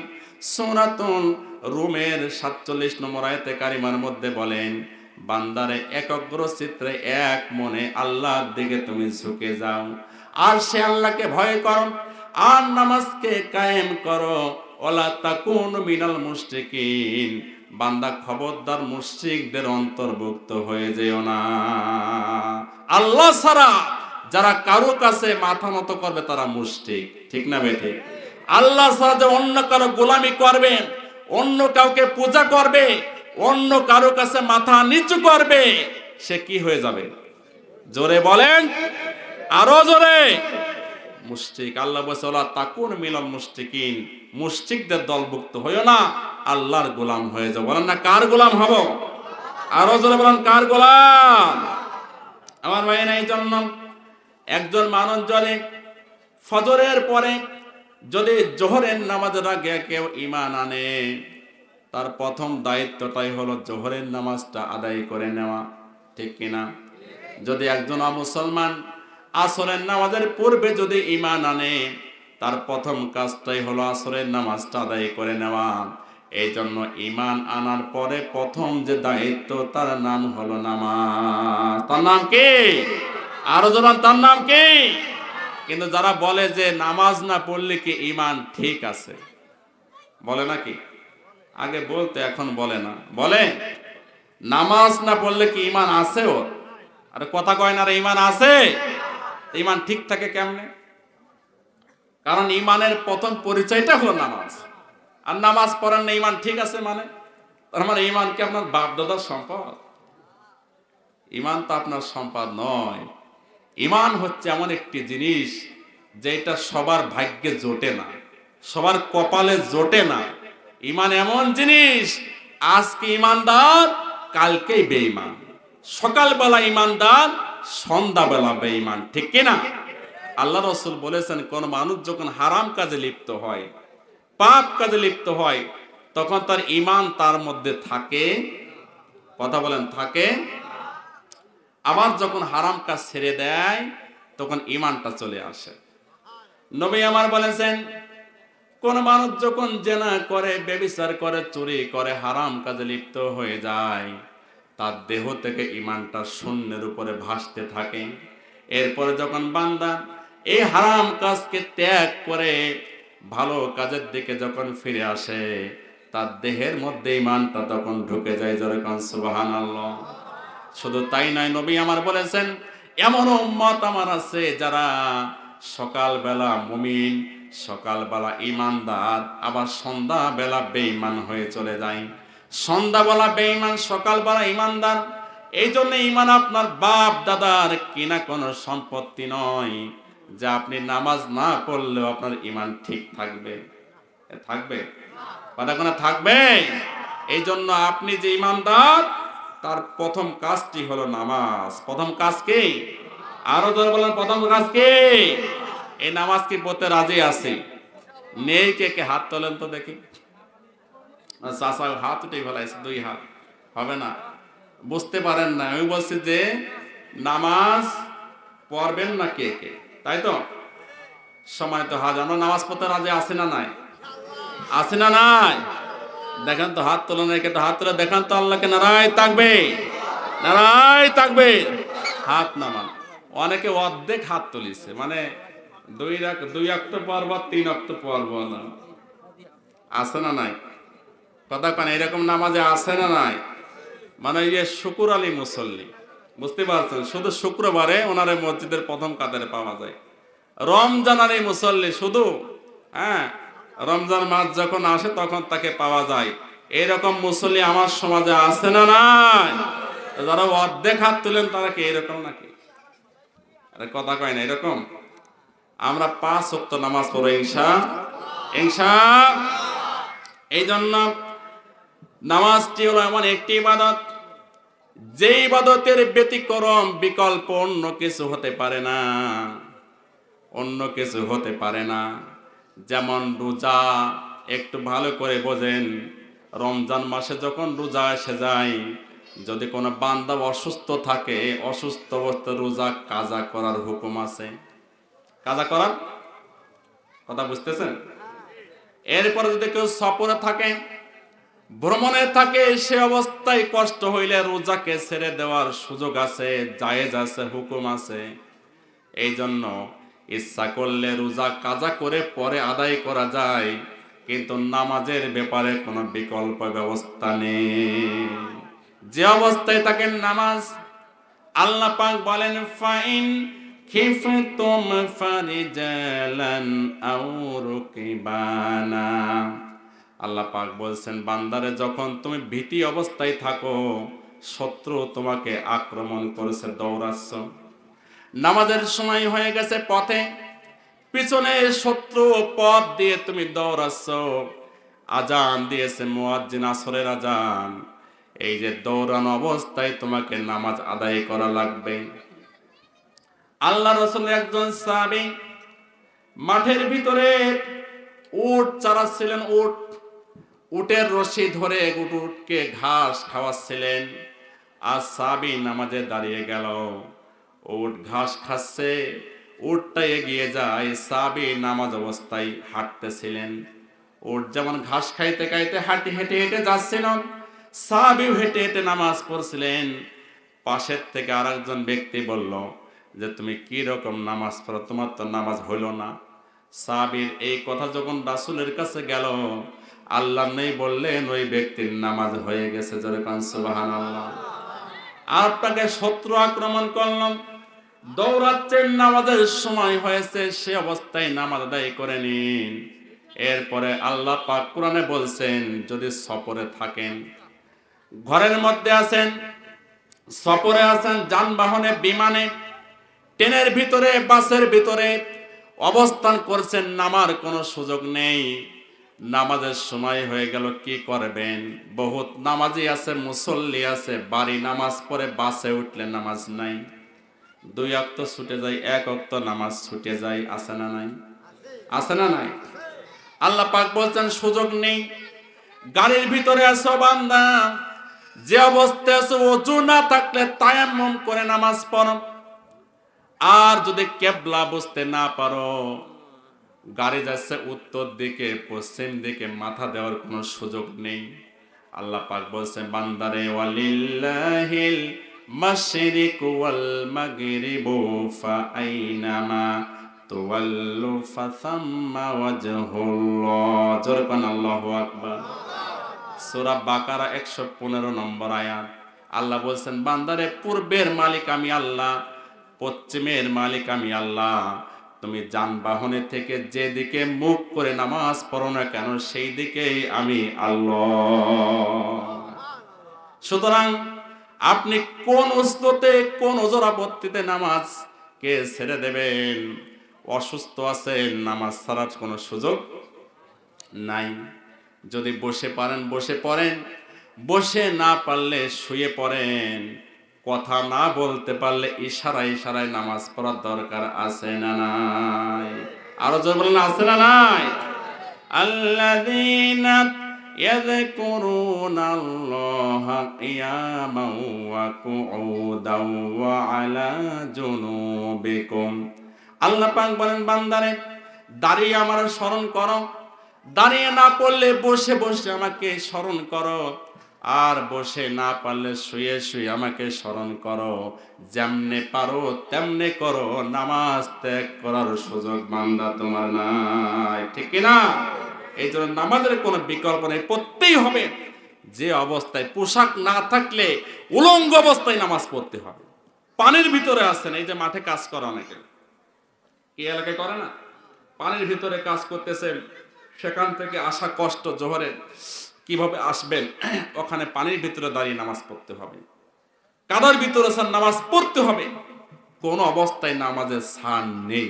সূরাতুল রুমের 47 নম্বর আয়াতে কারিমার মধ্যে বলেন, বান্দারে একাগ্র চিত্রে এক মনে আল্লাহর দিকে তুমি ঝুঁকে যাও, আর সে আল্লাহকে ভয় করো, আর নামাজকে কায়েম করো। ওয়ালা তাকুনু মিনাল মুশরিকিন, বান্দা খবরদার মুশরিকদের অন্তর্ভুক্ত হয়ে যেও না। আল্লাহ ছাড়া যারা কারো কাছে মাথা নত করবে তারা মুশরিক। ঠিক না বেঠে? আল্লাহ ছাড়া যে অন্য কারো গোলামি করবে, অন্য কাউকে পূজা করবে, অন্য কারো কাছে মাথা নিচু করবে, সে কি হয়ে যাবে? জোরে বলেন, আরো জোরে। মুশরিক। আল্লাহ বলেছে ওয়ালা তাকুন মিনাল মুশরিকিন, মুশরিকদের দলভুক্ত হইও না, আল্লাহর গোলাম হয়ে যাও। বলেন না কার গোলাম হব? আরো জোরে বলেন কার গোলাম? আমার ভাইয়েরা, এই জন্য একজন মানুষ যদি ফজরের পরে যদি জোহরের নামাজের আগে কেউ ঈমান আনে, তার প্রথম দায়িত্বটাই হলো জোহরের নামাজটা আদায় করে নেওয়া। ঠিক কিনা? যদি একজন মুসলমান আসরের নামাজের পূর্বে যদি ঈমান আনে, তার প্রথম কাজটাই হলো আসরের নামাজটা আদায় করে নেওয়া। এই জন্য ঈমান আনার পরে প্রথম যে দায়িত্ব, তার নাম হলো নামাজ। তার নাম কি? আরো জানান, তার নাম কি? কিন্তু যারা বলে যে নামাজ না পড়লে কি ঈমান ঠিক আছে, বলে নাকি? আগে বলতে, এখন বলে না। বলে নামাজ না পড়লে কি ঈমান আছে ওর? আরে কথা কয় না রে, ঈমান আছে। ঈমান ঠিক থাকে কেমনে? কারণ ঈমানের প্রথম পরিচয়টা হলো নামাজ। আর নামাজ পড়েন না, ঈমান ঠিক আছে মানে? তার মানে ঈমান কি আপনার বাপ দাদার সম্পদ? ঈমান তো আপনার সম্পদ নয়। ঈমান হচ্ছে এমন একটি জিনিস যেটা সবার ভাগ্যে জোটে না, সবার কপালে জোটে না। ঈমান এমন জিনিস, আজকে ঈমানদার কালকেই বেঈমান, সকালবেলা ঈমানদার সন্ধ্যাবেলা বেঈমান। ঠিক কিনা? আল্লাহ রাসূল বলেছেন, কোন মানুষ যখন হারাম কাজে লিপ্ত হয়, পাপ কাজে লিপ্ত হয়, তখন তার ঈমান তার মধ্যে থাকে। কথা বলেন, থাকে। আবার যখন হারাম কাজ ছেড়ে দেয়, তখন ঈমানটা চলে আসে। নবী আমার বলেছেন, কোন মানুষ যখন জেনা করে, ব্যভিচার করে, চুরি করে, হারাম কাজে লিপ্ত হয়ে যায়, তার দেহ থেকে ঈমানটা শূন্যের উপরে ভাসতে থাকে। এরপরে যখন বান্দা এই হারাম কাজকে ত্যাগ করে ভালো কাজের দিকে যখন ফিরে আসে, তার দেহের মধ্যে ঈমানটা তখন ঢুকে যায়। জোরে কান সুবহানাল্লাহ। শুধু তাই নয়, নবী আমার বলেছেন, এমন উম্মত আমার আছে যারা সকালবেলা মুমিন, সকালবেলা ঈমানদার, আবার সন্ধ্যাবেলা বেঈমান হয়ে চলে যায়। সন্ধ্যাবেলা বেঈমান, সকালবেলা ঈমানদার। এই জন্য ঈমান আপনার বাপ দাদার কিনা কোনো সম্পত্তি নয়, যে আপনি নামাজ না পড়লেও আপনার ঈমান ঠিক থাকবে। থাকবে? কথা কোনা থাকবে? এই জন্য আপনি যে ঈমানদার, তার প্রথম কাজটি হলো নামাজ। প্রথম কাজ কি? আরো জোরে বলেন, প্রথম কাজ কি? এই নামাজ কি পড়তে রাজি আছে? নেই কে কে হাত তোলেন তো দেখি। চাচা হাত উঠে ফেলাইছে, 2 হাত। হবে না, বুঝতে পারেন না। আমি বলছি যে নামাজ পড়বেন না কে কে, তাই তো? সময় তো হাজ, আমরা নামাজ পড়তে রাজি আছি না নাই? আছে না নাই? দেখেন তো হাত তোলেন, একে তো হাত তুলে দেখান তো আল্লাহকে, নারায় থাকবে, নারায় থাকবে। হাত নামান। অনেকে অর্ধেক হাত তুলিছে, মানে 2 অক্ট পর্ব 3 অক্ট পর্ব না। আছে না নাই? কথা কেন এরকম নামাজে আছে না নাই? মানে ইয়ে শুকুর আলী মুসল্লি, বুঝতে পারছেন? শুধু শুক্রবারে ওনারে মসজিদের প্রথম কাতারে পাওয়া যায়। রমজান আলী মুসল্লি শুধু, হ্যাঁ, রমজান মাস যখন আসে তখন তাকে পাওয়া যায়। এইরকম মুসল্লি আমার সমাজে আছে না নাই? যারা অর্ধেক হাত তুলেন তারা কি এরকম নাকি? আরে কথা কয় না এরকম। আমরা 5 ওয়াক্ত নামাজ পড়ো ইনশাআল্লাহ। এই জন্য নামাজটি হলো এমন একটি ইবাদত, যে ইবাদতের ব্যতিক্রম বিকল্প অন্য কিছু হতে পারে না, অন্য কিছু হতে পারে না। যেমন রোজা, একটু ভালো করে বোঝেন। রমজান মাসে যখন রোজা এসে যায়, যদি কোনো বান্দা অসুস্থ থাকে, অসুস্থ অবস্থায় রোজা কাজা করার হুকুম আছে। কাজা করার কথা বুঝতেছেন? এরপরে যদি কেউ সফরে থাকে, ভ্রমণে থাকে, সে অবস্থায় কষ্ট হইলে রোজাকে ছেড়ে দেওয়ার সুযোগ আছে, জায়েজ আছে, হুকুম আছে। এই জন্য ইচ্ছা করলে রোজা কাজা করে পরে আদায় করা যায়, কিন্তু নামাজের ব্যাপারে কোনো বিকল্প ব্যবস্থা নেই। যে অবস্থায় থাকেন নামাজ, আল্লাহ পাক বলেন ফাইন খিফতুম ফারিজালান আও রুকবানা। আল্লাহ পাক বলছেন, বান্দারে যখন তুমি ভীতি অবস্থায় থাকো, শত্রু তোমাকে আক্রমণ করেছে, দৌড়াচ্ছ, নামাজের সময় হয়ে গেছে, পথে পিছনে শত্রু পথ দিয়ে তুমি দৌড়াচ্ছ, আজান দিয়েছে মুয়াজ্জিন আসরের আজান, এই যে দৌড়ানো অবস্থায় তোমাকে নামাজ আদায় করা লাগবে। আল্লাহ রাসূলের একজন সাহাবী মাঠের ভিতরে উট চারাচ্ছিলেন, উটের রশি ধরে উটকে ঘাস খাওয়াচ্ছিলেন। আর সাহাবী নামাজে দাঁড়িয়ে গেল, উট ঘাস খাচ্ছে, উটটা এগিয়ে যায়, সাহাবী নামাজ অবস্থায় হাঁটতেছিলেন। উট যেমন ঘাস খাইতে খাইতে হেঁটে হেঁটে যাচ্ছিল, সাহাবী হেঁটে হেঁটে নামাজ পড়ছিলেন। পাশের থেকে আরেকজন ব্যক্তি বলল যে তুমি কি রকম নামাজ পড়ো, তোমার তো নামাজ হইল না। সাহাবীর এই কথা যখন রাসূলের কাছে গেল, আল্লাহ নেই বললেন ওই ব্যক্তির নামাজ হয়ে গেছে। জোরে কান সুবহানাল্লাহ। আপনাকে শত্রু আক্রমণ করলাম, দৌড়াচ্ছেন, নামাজের সময় হয়েছে, সে অবস্থায় নামাজ আদায় করে নিন। এরপরে আল্লাহ পাক কোরআনে বলছেন, যদি সফরে থাকেন, ঘরের মধ্যে আছেন, সফরে আছেন, যানবাহনে, বিমানে, ট্রেনের ভিতরে, বাসের ভিতরে অবস্থান করছেন, নামার কোনো সুযোগ নেই, নামাজের সময় হয়ে গেল, কি করবেন? বহুত নামাজি আছে, মুসল্লি আছে, বাড়ি নামাজ পড়ে বাসে উঠলে নামাজ নাই, 2 ওয়াক্ত ছুটে যায়, 1 ওয়াক্ত নামাজ ছুটে যায়, আছে না নাই? আছে না নাই? আল্লাহ পাক বলছেন সুযোগ নেই। গাড়ির ভিতরে আছো বান্দা, যে অবস্থায় আছো, ওযু না থাকলে তায়াম্মুম করে নামাজ পড়ো। আর যদি কিবলা বুঝতে না পারো, গাড়ি যাচ্ছে উত্তর দিকে, পশ্চিম দিকে, মাথা দেওয়ার কোনো সুযোগ নেই। আল্লাহ পাক বলছেন, বান্দারে ওয়ালিল্লাহিল মাশরিকু ওয়াল মাগরিবু ফাআইনামা তুওয়াল্লু ফাসাম্মা ওয়াজহুল্লাহ। জোরে কোন আল্লাহু আকবার। সূরা বাকারা 115 নম্বর আয়াত। আল্লাহ বলছেন, বান্দারে পূর্বের মালিক আমি আল্লাহ, পশ্চিমের মালিক আমি আল্লাহ। তুমি যানবাহনে থেকে যেদিকে মুখ করে নামাজ পড়ো না কেন, সেই দিকেই আমি আল্লাহ। সুতরাং আপনি কোন উসলতে, কোন ওজর আপত্তিতে নামাজ কে ছেড়ে দেবেন? অসুস্থ আছেন, নামাজ ছাড়ার কোনো সুযোগ নাই। যদি বসে পারেন বসে পড়েন, বসে না পারলে শুয়ে পড়েন, কথা না বলতে পারলে ইশারায় ইশারায় নামাজ পড়ার দরকার আছে না নাই? আরো জোরে বলেন, আছে না নাই? আল্লাযীনা ইয়াযকুরুনাল্লাহা কিয়ামান ওয়া কুউদান ওয়া আলা জুনুবিকুম। আল্লাহ পাক বলেন, বান্দারে দাঁড়িয়ে আমার স্মরণ করো, দাঁড়িয়ে না পড়লে বসে বসে আমাকে স্মরণ করো, আর বসে না পারলে শুয়ে শুয়ে আমাকে স্মরণ করো। যেমনে পারো তেমনে করো, নামাজ ত্যাগ করার সুযোগ বান্দা তোমার নাই, ঠিক কিনা? এই জন্য নামাজের কোনো বিকল্প নেই, পড়তেই হবে। যে অবস্থায় পোশাক না থাকলে উলঙ্গ অবস্থায় নামাজ পড়তে হবে। পানির ভিতরে আছেন, এই যে মাঠে কাজ করে অনেকে, কি এলাকায় করে না, পানির ভিতরে কাজ করতেছেন, সেখান থেকে আসা কষ্ট জোহরে কিভাবে আসবেন, ওখানে পানির ভিতরে দাঁড়িয়ে নামাজ পড়তে হবে, কাদার ভিতরে নামাজ পড়তে হবে। কোন অবস্থায় নামাজের স্থান নেই,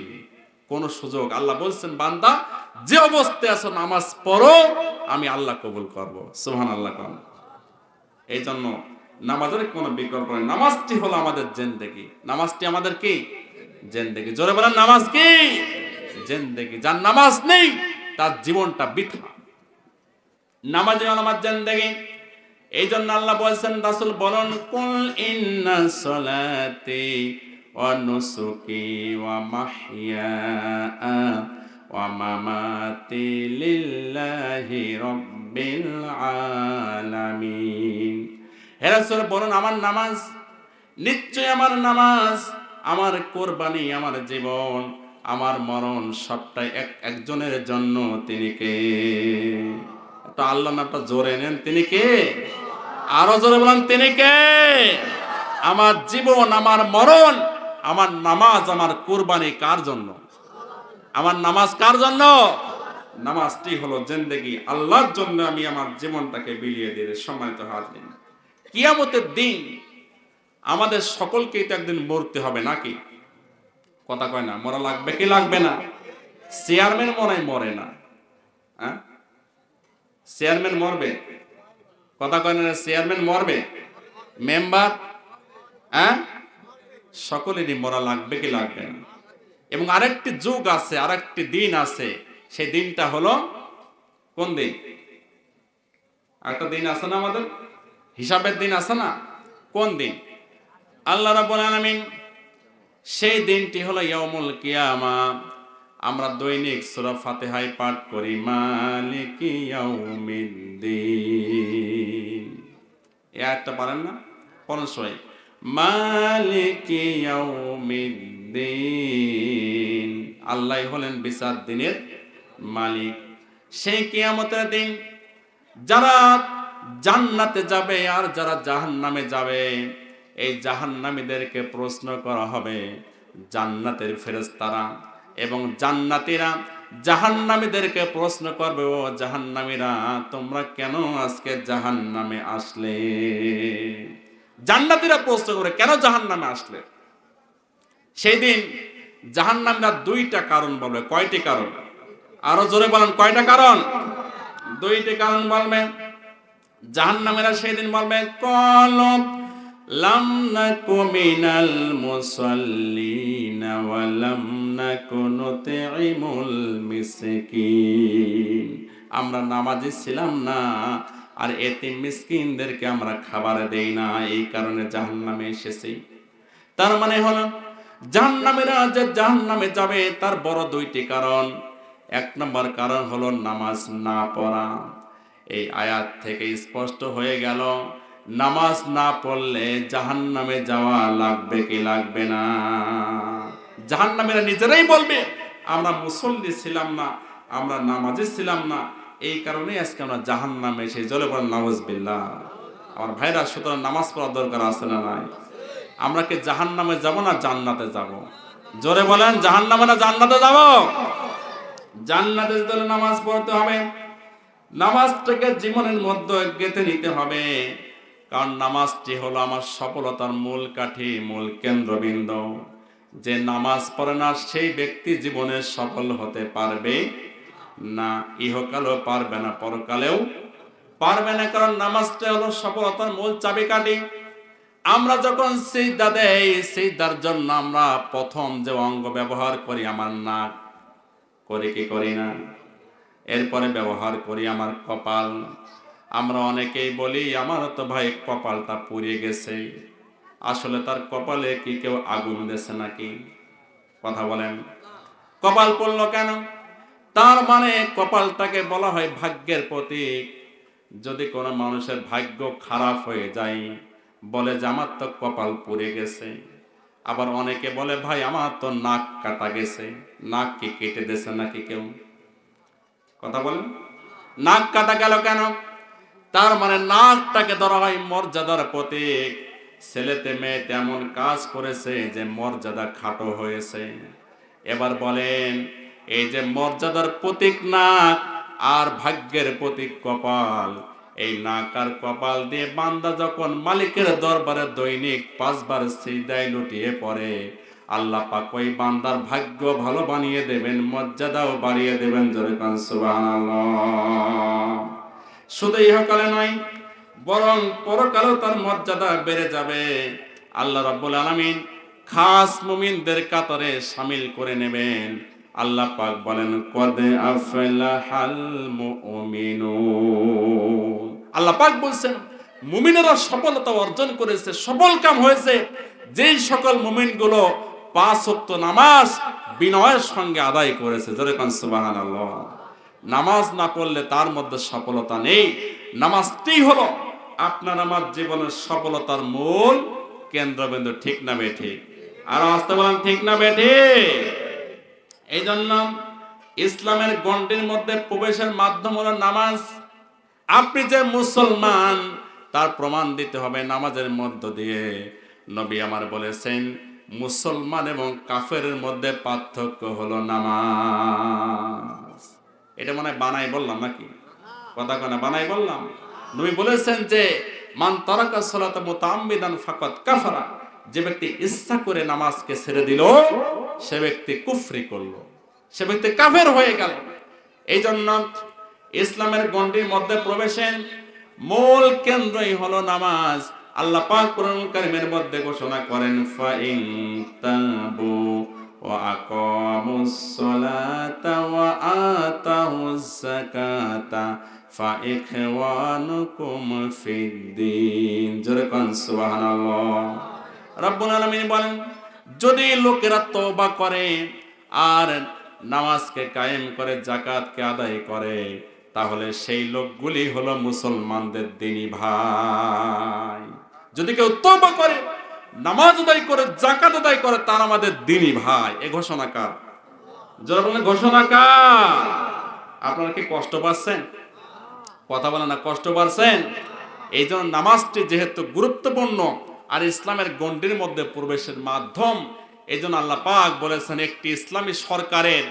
কোন সুযোগ। আল্লাহ বলছেন, বান্দা যে অবস্থায় আছো নামাজ পড়ো, আমি আল্লাহ কবুল করব। সুবহানাল্লাহ। এই জন্য নামাজের কোনো বিকল্প নেই। নামাজটি হলো আমাদের জিন্দেগি, নামাজটি আমাদের কি জিন্দেগি। জোরে বলেন, নামাজ কি জিন্দেগি। যার নামাজ নেই তার জীবনটা বৃথা। নামাজই হলো আমার জিন্দেগি। এই জন্য আল্লাহ বলছেন, রাসূল বলেন, কুল ইন্না সলাতি ওয়া নুসুকি ওয়া মাহইয়া ওয়া মামাতি লিল্লাহি রাব্বিল আলামিন। হে রাসূল বলেন, আমার নামাজ, নিশ্চয় আমার নামাজ, আমার কোরবানি, আমার জীবন, আমার মরণ সবটাই একজনের জন্য। তিনি কে? তো আল্লাহ নামটা জোরে নেন, তিনি কে? আরো জোরে বলেন, তিনি কে? আমার জীবন, আমার মরণ, আমার নামাজ, আমার কুরবানি কার জন্য? আমার নামাজ কার জন্য? নামাজটি হলো জিন্দেগি, আল্লাহর জন্য আমি আমার জীবনটাকে বিলিয়ে দিয়ে। সম্মানিত হাজিরিন, কিয়ামতের দিন আমাদের সকলকেই তো একদিন মরতে হবে নাকি? কথা কয় না, মরা লাগবে কি লাগবে না? চেয়ারম্যান মরে না, হ্যাঁ? চেয়ারম্যান মরবে? কথা কয় না, চেয়ারম্যান মরবে, মেম্বার, হ্যাঁ, সকলেরই মরা লাগবে কি লাগবে না? এবং আরেকটি যুগ আছে, আরেকটি দিন আছে, সেই দিনটা হলো কোন দিন? একটা দিন আছে না আমাদের, হিসাবের দিন আছে না? কোন দিন? আল্লাহ রাব্বুল আলামিন সেই দিনটি হলো ইয়াউমুল কিয়ামা। আমরা দৈনিক সূরা ফাতিহায় পাঠ করি, মালিকি ইয়াউমিদ্দিন। এই আয়াতটা পারেন না? পড়ুন সবাই, মালিকি ইয়াউমিদ্দিন। আল্লাহ হলেন বিচার দিনের মালিক। সেই কিয়ামতের দিন যারা জান্নাতে যাবে আর যারা জাহান্নামে যাবে, এই জাহান্নামীদেরকে প্রশ্ন করা হবে। জান্নাতের ফেরেশতারা এবং জান্নাতীরা জাহান্নামীদেরকে প্রশ্ন করবে, ও জাহান্নামীরা, তোমরা কেন আজকে জাহান্নামে আসলে? জান্নাতীরা প্রশ্ন করে, কেন জাহান্নামে আসলে? সেই দিন জাহান্নামীরা দুইটা কারণ বলবে। কয়টি কারণ? আরো জোরে বলেন, কয়টা কারণ? দুইটি কারণ বলবে। জাহান্নামীরা সেই দিন বলবে, ক্বালু লাম নাকু মিনাল মুসাল্লিনা ওয়া লাম নাকু নুতঈমুল মিসকিন। আমরা নামাজি ছিলাম না, আর এতিম মিসকিনদেরকে আমরা খাবার দেই না, এই কারণে জাহান্নামে এসেছি। তার মানে হলো জাহান্নামীরা যে জাহান্নামে যাবে তার বড় দুইটি কারণ। এক নম্বর কারণ হলো নামাজ না পড়া। এই আয়াত থেকে স্পষ্ট হয়ে গেল, নামাজ না পড়লে জাহান্নামে যাওয়া লাগবে কি লাগবে না? জাহান্নামীরা নিজেরাই বলবে, আমরা মুসল্লি ছিলাম না, আমরা নামাজি ছিলাম না, এই কারণে আজকে আমরা জাহান্নামে এসে জ্বলে পড়েন, নাউজুবিল্লাহ। আমার ভাইরা, সুতরাং নামাজ পড়ার দরকার আছে না নাই? আমরা কি জাহান্নামে যাব না জান্নাতে যাব? জোরে বলেন, জাহান্নামে না জান্নাতে যাব? জান্নাতে যেতে হলে নামাজ পড়তে হবে। নামাজটাকে জীবনের মধ্যে গেঁথে নিতে হবে, কারণ নামাজটি হলো আমার সফলতার মূল কাঠি, মূল কেন্দ্রবিন্দু। যে নামাজ পড়ে না সেই ব্যক্তি জীবনে সফল হতে পারবে না, ইহকালেও পারবে না, পরকালেও পারবে না, কারণ নামাজটা হলো সফলতার মূল চাবিকাঠি। আমরা যখন সিজদা দেই, সিজদার জন্য আমরা প্রথম যে অঙ্গ ব্যবহার করি আমার নাক, করি কি করি না? এরপরে ব্যবহার করি আমার কপাল। আমরা অনেকেই বলি আমার তো ভাই কপালটা পুড়ে গেছে। আসলে তার কপালে কি কেউ আগুন দিয়েছে নাকি? কথা বলেন। কপাল পড়লো কেন? তার মানে কপালটাকে বলা হয় ভাগ্যের প্রতীক। যদি কোনো মানুষের ভাগ্য খারাপ হয়ে যায়, বলে যে আমার তো কপাল পুড়ে গেছে। আবার অনেকে বলে ভাই আমার তো নাক কাটা গেছে। নাক কি কেটে দিয়েছে নাকি কেউ? কথা বলেন। নাক কাটা গেল কেন? তার মানে নাকটাকে ধরা হয় মর্যাদার প্রতীক। ছেলেতে মেয়েতে এমন কাজ করেছে যে মর্যাদা খাটো হয়েছে। এবার বলেন, এই যে মর্যাদার প্রতীক নাক আর ভাগ্যের প্রতীক কপাল, এই নাক আর কপাল দিয়ে বান্দা যখন মালিকের দরবারে দৈনিক 5 বার সিজদায় লুটিয়ে পড়ে, আল্লাহ পাক ওই বান্দার ভাগ্য ভালো বানিয়ে দেবেন, মর্যাদাও বাড়িয়ে দেবেন। জোরে কান সুবহানাল্লাহ। শুধু ইহকালে নয়, বরং পরকালেও তার মর্যাদা বেড়ে যাবে। আল্লাহ রাব্বুল আলামিন খাস মুমিনদের কাতারে শামিল করে নেবেন। আল্লাহ পাক বলেন কদ আফলাহাল মুমিনুন। আল্লাহ পাক বলছেন মুমিনেরা সফলতা অর্জন করেছে, সফল কাম হয়েছে যেই সকল মুমিনগুলো 5 ওয়াক্ত নামাজ বিনয়ের সঙ্গে আদায় করেছে। জোরে কান সুবহানাল্লাহ। নামাজ না পড়লে তার মধ্যে সফলতা নেই। নামাজটাই হলো আপনার আমার জীবনের সফলতার মূল কেন্দ্রবিন্দু। ঠিক না বেঠিক? আর আসতে বলেন ঠিক না বেঠিক? এই জন্য ইসলামের গণ্ডির মধ্যে প্রবেশের মাধ্যম হলো নামাজ। আপনি যে মুসলমান তার প্রমাণ দিতে হবে নামাজের মধ্য দিয়ে। নবী আমার বলেছেন মুসলমান এবং কাফেরের মধ্যে পার্থক্য হলো নামাজ। এটা মনে হয় বানাই বললাম নাকি? কথা কেন বানাই বললাম? নবী বলেছেন যে মান তারাকা সালাতা মুতাআম্মিদান ফাকাত কাফারা, যে ব্যক্তি ইচ্ছা করে নামাজকে ছেড়ে দিল সে ব্যক্তি কুফরি করলো, সে ব্যক্তি কাফের হয়ে গেল। এই জন্য ইসলামের গণ্ডির মধ্যে প্রবেশের মূল কেন্দ্রই হলো নামাজ। আল্লাহ পাক কোরআনুল কারীমের মধ্যে ঘোষণা করেন ফাইন তাবু ওয়া আকামুস সালাতা ওয়া আতাউজ যাকাতা ফাইখওয়ানুকুম ফিদ্দিন। জোরে কোন সুবহানাল্লাহ। রব্বুল আলামিন বলেন যদি লোকেরা তওবা করে আর নামাজকে কায়েম করে, যাকাতকে আদায় করে, তাহলে সেই লোকগুলি হলো মুসলমানদের দ্বীনী ভাই। যদি কেউ তওবা করে, নামাজ আদায় করে, যাকাত আদায় করে, তার আমাদের দ্বীনী ভাই। এই ঘোষণা কার? যারা বলেন ঘোষণা কার? আপনারা কি কষ্ট পাচ্ছেন? কথা বলেন না, কষ্ট পাচ্ছেন? এই জন্য নামাজটি যেহেতু গুরুত্বপূর্ণ আর ইসলামের গণ্ডির মধ্যে প্রবেশের মাধ্যম, এই জন্য আল্লাহ পাক বলেছেন একটি ইসলামী সরকারের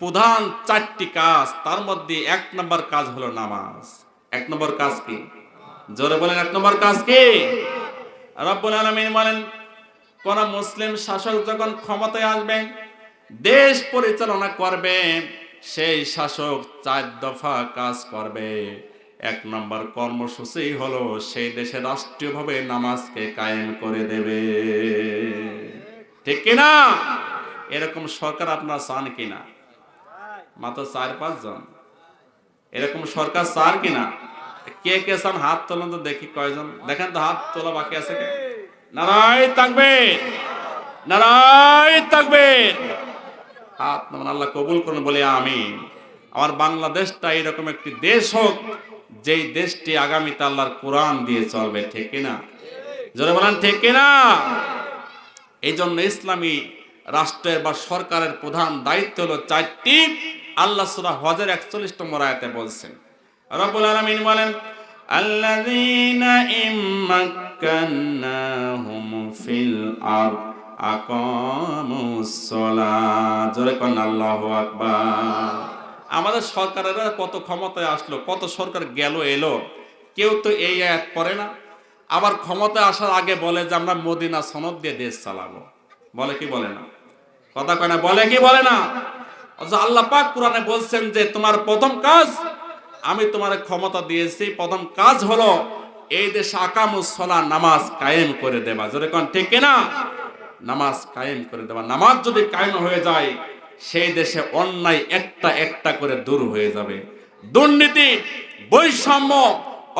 প্রধান 4টি কাজ, তার মধ্যে 1 নম্বর কাজ হলো নামাজ। 1 নম্বর কাজ কি? জোরে বলেন 1 নম্বর কাজ কি? রব্বুল আলামিন বলেন কোন মুসলিম শাসক যখন ক্ষমতায় আসবে, দেশ পরিচালনা করবে, সেই শাসক 4 দফা কাজ করবে। 1 নম্বর কর্মসূচি হলো সেই দেশে রাষ্ট্রীয়ভাবে নামাজকে কায়েম করে দেবে। ঠিক কিনা? এরকম সরকার আপনারা চান কিনা? মাত্র 4-5 জন এরকম সরকার চান কিনা? কে কে চান হাত তোলেন তো দেখি কয়জন। দেখেন তো হাত তোলা বাকি আছে কে? নারায়ে তাকবীর, নারায়ে তাকবীর। হাত নামান, আল্লাহ কবুল করুন বলে আমিন। আমার বাংলাদেশটা এরকম একটি দেশ হোক যেই দেশটি আগামীতে আল্লাহর কোরআন দিয়ে চলবে। ঠিক কিনা? জোরে বলেন ঠিক কিনা? এই জন্য ইসলামী রাষ্ট্রের বা সরকারের প্রধান দায়িত্ব হলো 4টি। আল্লাহ সূরা হজের 41 নম্বর আয়াতে বলছেন, রব্বুল আলামিন বলেন আল্লাযীনা ইম্মাক্কান্নাহুম ফিল আরদ আকামুস সালাত। জোরে কোন আল্লাহু আকবার। আমাদের সরকারেরা কত ক্ষমতায় আসলো, কত সরকার গেল এলো, কেউ তো এই আয়াত পড়ে না। আবার ক্ষমতায় আসার আগে বলে যে আমরা মদিনা সনদ দিয়ে দেশ চালাবো। বলে কি বলে না? কথা কয় না? বলে কি বলে না? আল্লাহ পাক কোরআনে বলছেন যে তোমার প্রথম কাজ আমি তোমার ক্ষমতা দিয়েছি, প্রথম কাজ হলো এই দেশে আকামুস সালাহ, নামাজ কায়েম করে দেবা। জোরে কোন ঠিক কিনা? নামাজ কায়েম করে দেবা। নামাজ যদি কায়েম হয়ে যায়, সেই দেশে অন্যায় একটা একটা করে দূর হয়ে যাবে। দুর্নীতি, বৈষম্য,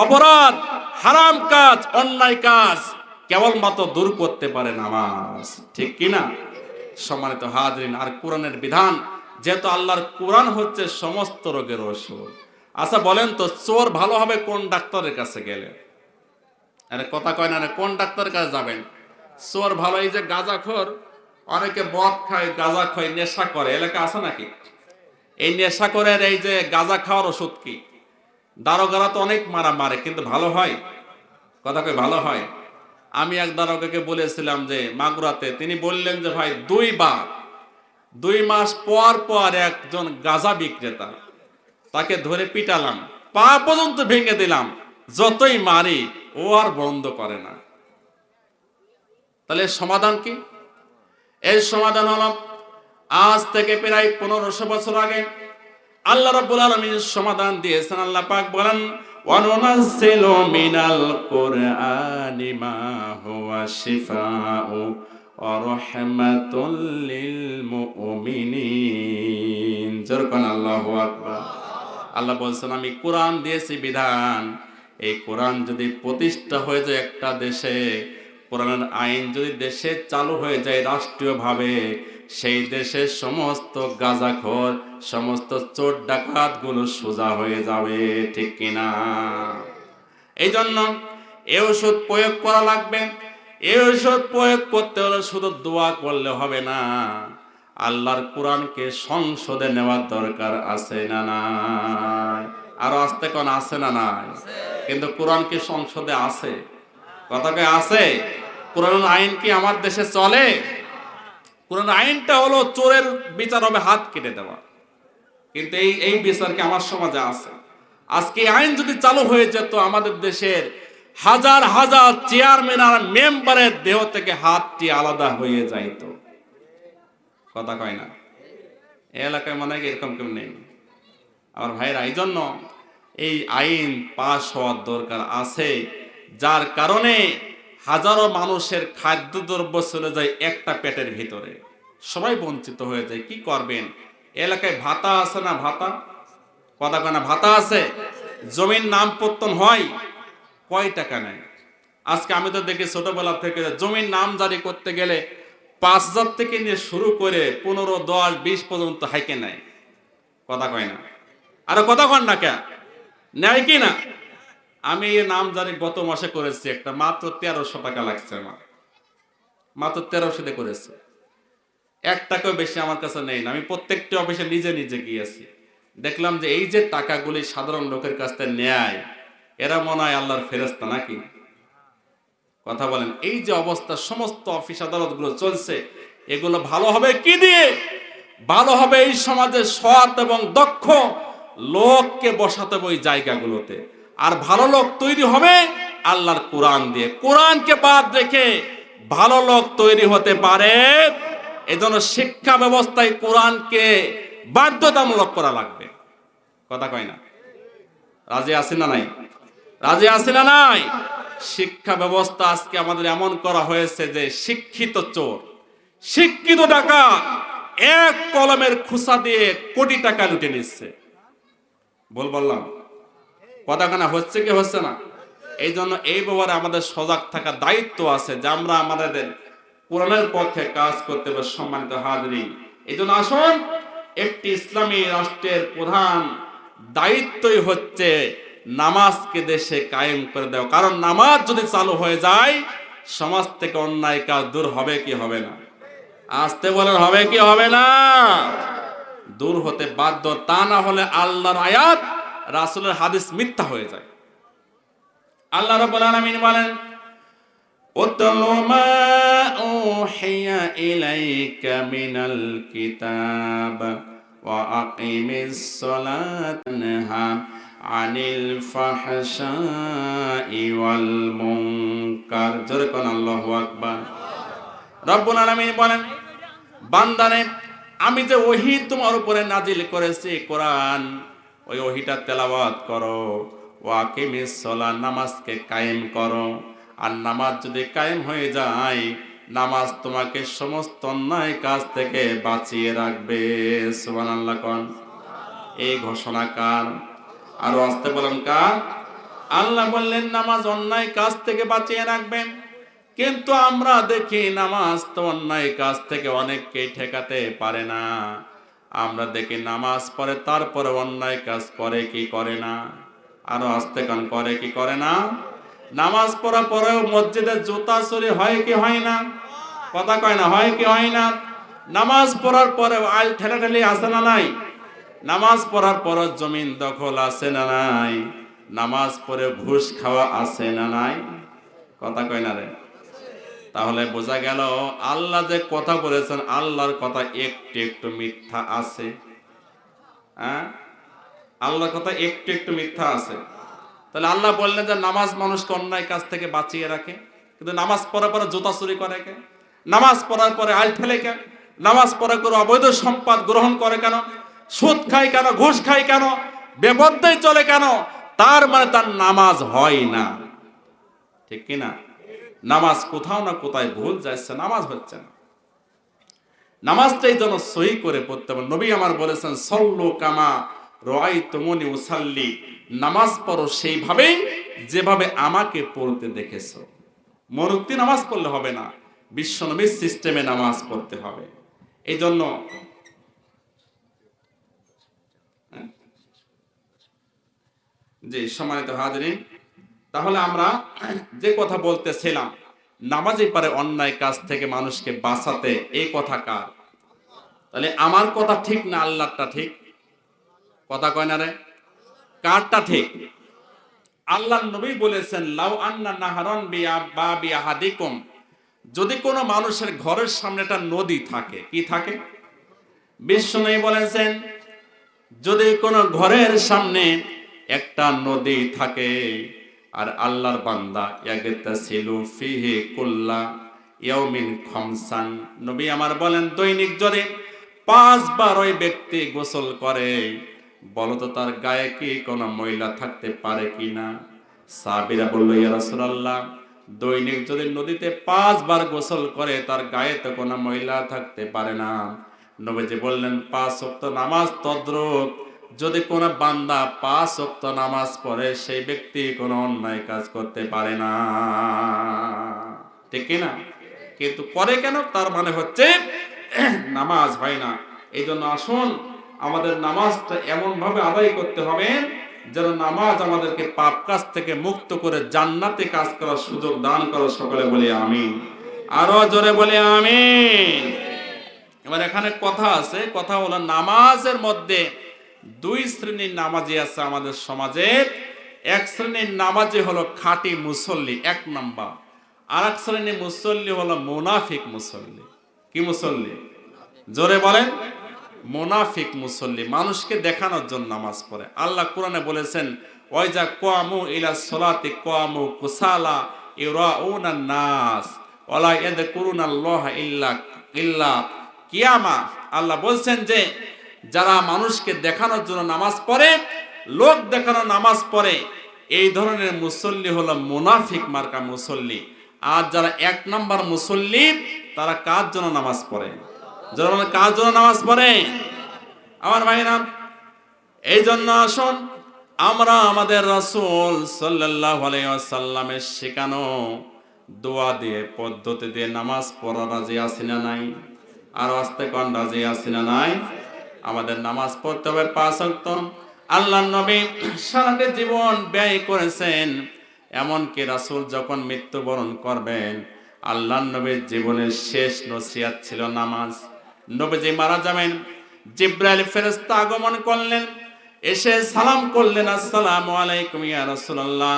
অপরাধ, হারাম কাজ, অন্যায় কাজ কেবলমাত্র দূর করতে পারে নামাজ। ঠিক কিনা? সম্মানিত হাজরিন, আর কোরআনের বিধান, যেহেতু আল্লাহর কোরআন হচ্ছে সমস্ত রোগের ওষুধ। আচ্ছা বলেন তো, চোর ভালো হবে কোন ডাক্তারের কাছে গেলে? আরে কথা কয় না, কোন ডাক্তারের কাছে যাবেন? চোর ভালো, এই যে গাঁজাখোর, অনেকে মদ খায়, গাঁজা খায়, নেশা করে, এলাকা আছে নাকি? এই নেশা করে এই যে গাঁজা খাওয়ার ওষুধ কি? দারোগারা তো অনেক মারা মারে, কিন্তু ভালো হয়? কথা কয় ভালো হয়? আমি এক দারোগাকে বলেছিলাম যে মাগুরাতে, তিনি বললেন যে ভাই 2 মাস পর পর একজন গাঁজা বিক্রেতা, তাকে ধরে পিটালাম, পা পর্যন্ত ভেঙে দিলাম, যতই মারি ও আর বন্ধ করে না। তাহলে সমাধান কি? এর সমাধান হলো, আজ থেকে প্রায় 1500 বছর আগে আল্লাহ রাব্বুল আলামিন সমাধান দিয়েছেন। আল্লাহ পাক বলেন, ওয়ানুনাজ্জিলু মিনাল কুরআনি মা হুয়া শিফাউ ওয়া রাহমাতুল লিল মুমিনিন। যরকান আল্লাহু আকবার। আল্লাহ বলছেন, আমি কোরআন দিয়েছি বিধান, এই কোরআন যদি প্রতিষ্ঠা হয়ে যায় একটা দেশে, কোরআনের আইন যদি দেশে চালু হয়ে যায় রাষ্ট্রীয়ভাবে, সেই দেশের সমস্ত গাঁজাখোর, সমস্ত চোর ডাকাত গুলো সোজা হয়ে যাবে। ঠিক কিনা? এই জন্য এই ওষুধ প্রয়োগ করা লাগবে। এই ওষুধ প্রয়োগ করতে হলে শুধু দোয়া করলে হবে না, আল্লাহর কোরআনকে সংসদে নেওয়ার দরকার আছে না নাই? আরো আসতে কোন আছে না নাই? কিন্তু কোরআন কি সংসদে আছে? কথা কে আছে? কোরআন আইন কি আমার দেশে চলে? কোরআন আইনটা হলো চোরের বিচার হবে হাত কেটে দেওয়া, কিন্তু এই বিচার কি আমার সমাজে আছে? আজকে আইন যদি চালু হয়ে যেত, আমাদের দেশের হাজার হাজার চেয়ারম্যান আর মেম্বারের দেহ থেকে হাতটি আলাদা হয়ে যাইত। কথা কয় না? এই এলাকায় মনে হয় এরকম কেউ নেই আমার ভাইরা। এই জন্য এই আইন পাশ হওয়ার দরকার আছে, যার কারণে হাজারো মানুষের খাদ্যদ্রব্য চলে যায় একটা পেটের ভিতরে, সবাই বঞ্চিত হয়ে যায়। কি করবেন? এলাকায় ভাতা আছে না? ভাতা, কথা কয় না? ভাতা আছে। জমির নাম পত্তন হয়, কয় টাকা নেয়? আজকে আমি তো দেখি ছোটবেলা থেকে জমির নাম জারি করতে গেলে 5000 থেকে নিয়ে শুরু করে 15, 10, 20 পর্যন্ত হাইকে নেয়। কথা কয় না? আরো কথা কন না কে? নেয় কি না? আমি এই নাম জারি গত মাসে করেছি একটা, মাত্র 1300 টাকা লাগছে আমার, মাত্র 1300 দিয়ে করেছে। 1 টাকাও বেশি আমার কাছে নেই না। আমি প্রত্যেকটি অফিসে নিজে নিজে গিয়েছি, দেখলাম যে এই যে টাকাগুলি সাধারণ লোকের কাছ থেকে নেয়, এরা মনে হয় আল্লাহর ফেরেশতা নাকি? কথা বলেন। এই যে অবস্থা, সমস্ত অফিস আদালত গুলো চলছে, এগুলো ভালো হবে কি দিয়ে? ভালো হবে এই সমাজে সৎ এবং দক্ষ লোককে বসাতে হবে ওই জায়গাগুলোতে। আর ভালো লোক তৈরি হবে আল্লাহর কোরআন দিয়ে। কোরআনকে বাদ রেখে ভালো লোক তৈরি হতে পারে? এজন্য শিক্ষা ব্যবস্থায় কোরআনকে বাধ্যতামূলক করা লাগবে। কথা কয় না? রাজি আছেন না নাই? রাজি আছেন না নাই? শিক্ষা ব্যবস্থা আজকে আমাদের এমন করা হয়েছে যে শিক্ষিত চোর, শিক্ষিত ডাকাত এক কলমের খুসা দিয়ে কোটি টাকা লুটে নিচ্ছে। বললাম কথা কানা হচ্ছে কি হচ্ছে না? এই জন্য এই ব্যাপারে আমাদের সজাগ থাকার দায়িত্ব আছে যে আমরা আমাদের কোরআনের পক্ষে কাজ করতে হবে। সম্মানিত হাজরিন, এই জন্য আসুন, একটি ইসলামী রাষ্ট্রের প্রধান দায়িত্বই হচ্ছে নামাজকে দেশে কায়েম করে দেওয়া। কারণ নামাজ যদি চালু হয়ে যায়, সমাজ থেকে অন্যায় কাজ দূর হবে কি হবে না? আসতে বলেন, হবে কি হবে না? দূর হতে বাধ্য। তা না হলে আল্লাহর আয়াত, রাসূলের হাদিস মিথ্যা হয়ে যায়। আল্লাহ রাব্বুল আলামিন বলেন, উতলু মা উহিয়া ইলাইকা মিনাল কিতাব ওয়া আকিমিস সালাতা নাহা আনিল ফাহশাই ওয়াল মুনকার। জোরে কোন আল্লাহু আকবার। রব্বুল আলামিন বলেন, বান্দারে, আমি যে ওহী তোমার উপরে নাজিল করেছি কোরআন, ওই ওহিটা তেলাওয়াত করো, ওয়াকিমিস সালাহ, নামাজকে কায়েম করো। আর নামাজ যদি কায়েম হয়ে যায়, নামাজ তোমাকে সমস্ত অন্যায় কাজ থেকে বাঁচিয়ে রাখবে। সুবহানাল্লাহ কোন। এই ঘোষণা কার? আরো আসতে বলেন কার? আল্লাহ বললেন নামাজ অন্যায় কাজ থেকে বাঁচিয়ে রাখবেন। কিন্তু আমরা দেখি নামাজ তো অন্যায় কাজ থেকে অনেককেই ঠেকাতে পারে না। আমরা দেখি নামাজ পড়ে তারপরে অন্যায় কাজ করে কি করে না? আরো আস্তে কান, করে কি করে না? নামাজ পড়া পরেও মসজিদে জুতা চুরি হয় কি হয় না? কথা কয় না, হয় কি হয় না? নামাজ পড়ার পরেও আইল ঠেলাঠেলি আছে না নাই? নামাজ পড়ার পর জমিন দখল আছে না নাই? নামাজ পড়ে ঘুষ খাওয়া আছে না নাই? কথা কয় না রে। তাহলে বোঝা গেল আল্লাহ যে কথা বলেছেন, আল্লাহর কথা একটু একটু মিথ্যা আছে। হ্যাঁ, আল্লাহর কথা একটু একটু মিথ্যা আছে। তাহলে আল্লাহ বললেন যে নামাজ মানুষকে অন্যায় কাজ থেকে বাঁচিয়ে রাখে, কিন্তু নামাজ পড়ার পরে জুতা চুরি করে কে? নামাজ পড়ার পরে আল ফেলে কেন? নামাজ পড়ার পরে অবৈধ সম্পদ গ্রহণ করে কেন? সুদ খায় কেন? ঘুষ খায় কেন? বেপরদায় চলে কেন? তার মানে তার নামাজ হয় না, ঠিক কিনা? নামাজ কোথাও না কোথায় ভুল যাচ্ছে, নামাজ হচ্ছে না। নামাজটাই যেন সহি করে পড়তে হবে। নবী আমার বলেছেন সল্লু কামা রাআইতুমুনি উসাল্লি, নামাজ পড়ো সেইভাবে যেভাবে আমাকে পড়তে দেখেছো। মরুক্তি নামাজ পড়লে হবে না, বিশ্বনবীর সিস্টেমে নামাজ পড়তে হবে। এই জন্য যে সম্মানিত হাজরিন, তাহলে আমরা যে কথা বলতেছিলাম, নামাজই পারে অন্যায় কাজ থেকে মানুষকে বাঁচাতে, এই কথা কার? তাহলে আমার কথা ঠিক না আল্লাহরটা ঠিক? কথা কয় না রে। কারটা ঠিক? আল্লাহর নবী বলেছেন লাউ আন্না নাহারান বিয়াবাবি আহাদিকুম, যদি কোনো মানুষের ঘরের সামনে একটা নদী থাকে, কি থাকে? বিশ্বনবী বলেছেন যদি কোনো ঘরের সামনে একটা নদী থাকে, আর আল্লাহর বান্দা ইয়াগতাসিলু ফিহি কুল্লা ইয়াউমিন খামসান, নবী আমার বলেন দৈনিক যদি 5 বার ওই ব্যক্তি গোসল করে, বলতো তার গায়ে কি কোনো ময়লা থাকতে পারে কিনা? সাহাবীরা বলল ইয়া রাসূলুল্লাহ, দৈনিক যদি নদীতে 5 বার গোসল করে তার গায়ে তো কোনো ময়লা থাকতে পারে না। নবীজি বললেন 5 ওয়াক্ত নামাজ তদ্রূপ, যদি কোনো বান্দা 5 ওয়াক্ত নামাজ পড়ে সেই ব্যক্তি কোনো অন্যায় কাজ করতে পারে না, ঠিক কিনা? কিন্তু করে কেন? তার মানে হচ্ছে নামাজ হয় না। এই জন্য আসুন আমাদের নামাজটা এমন ভাবে আদায় করতে হবে যেন নামাজ আমাদেরকে পাপ কাজ থেকে মুক্ত করে জান্নাতে কাজ করার সুযোগ দান করো। সকলে বলি আমিন, আরো জোরে বলি আমিন। এবার এখানে কথা আছে, কথা হলো নামাজের মধ্যে 2 শ্রেণীর নামাজি আছে আমাদের সমাজে। এক শ্রেণীর নামাজি হলো খাঁটি মুসল্লি, 1 নাম্বার। আর এক শ্রেণীর মুসল্লি হলো মুনাফিক মুসল্লি। কি মুসল্লি? জোরে বলেন। মুনাফিক মুসল্লি, মানুষকে দেখানোর জন্য নামাজ পড়ে। আল্লাহ কোরআনে বলেছেন ওয়াইজা কামু ইলা সলাতি কামু কুসালা ইউরাউনান নাস ওয়ালা ইয়াযকুরুনাল্লাহা ইল্লা কিয়ামা। আল্লাহ বলছেন যে যারা মানুষকে দেখানোর জন্য নামাজ পড়ে, লোক দেখানোর নামাজ পড়ে, এই ধরনের মুসল্লি হলো মুনাফিক মার্কা মুসল্লি। আর যারা 1 নাম্বার মুসল্লি, তারা কার জন্য নামাজ পড়ে? যারা কার জন্য নামাজ পড়ে? আমার ভাইরা, এই জন্য আসুন আমরা আমাদের রাসূল সাল্লাল্লাহু আলাইহি ওয়াসাল্লামের শেখানো দোয়া দিয়ে, পদ্ধতি দিয়ে নামাজ পড়া রাজি আছি না নাই? আর আস্তে কোন রাজি আছি না নাই? আমাদের নামাজ পড়তে হবে 5 ওয়াক্ত। আল্লাহর নবী সারাটা জীবন ব্যয় করেছেন, এমনকি রাসূল যখন মৃত্যুবরণ করবেন, আল্লাহর নবীর জীবনের শেষ নসিহত ছিল নামাজ। নবীজি মারা যাবেন, জিবরাইল ফেরেশতা আগমন করলেন, এসে সালাম করলেন আসসালামু আলাইকুম ইয়া রাসূলুল্লাহ,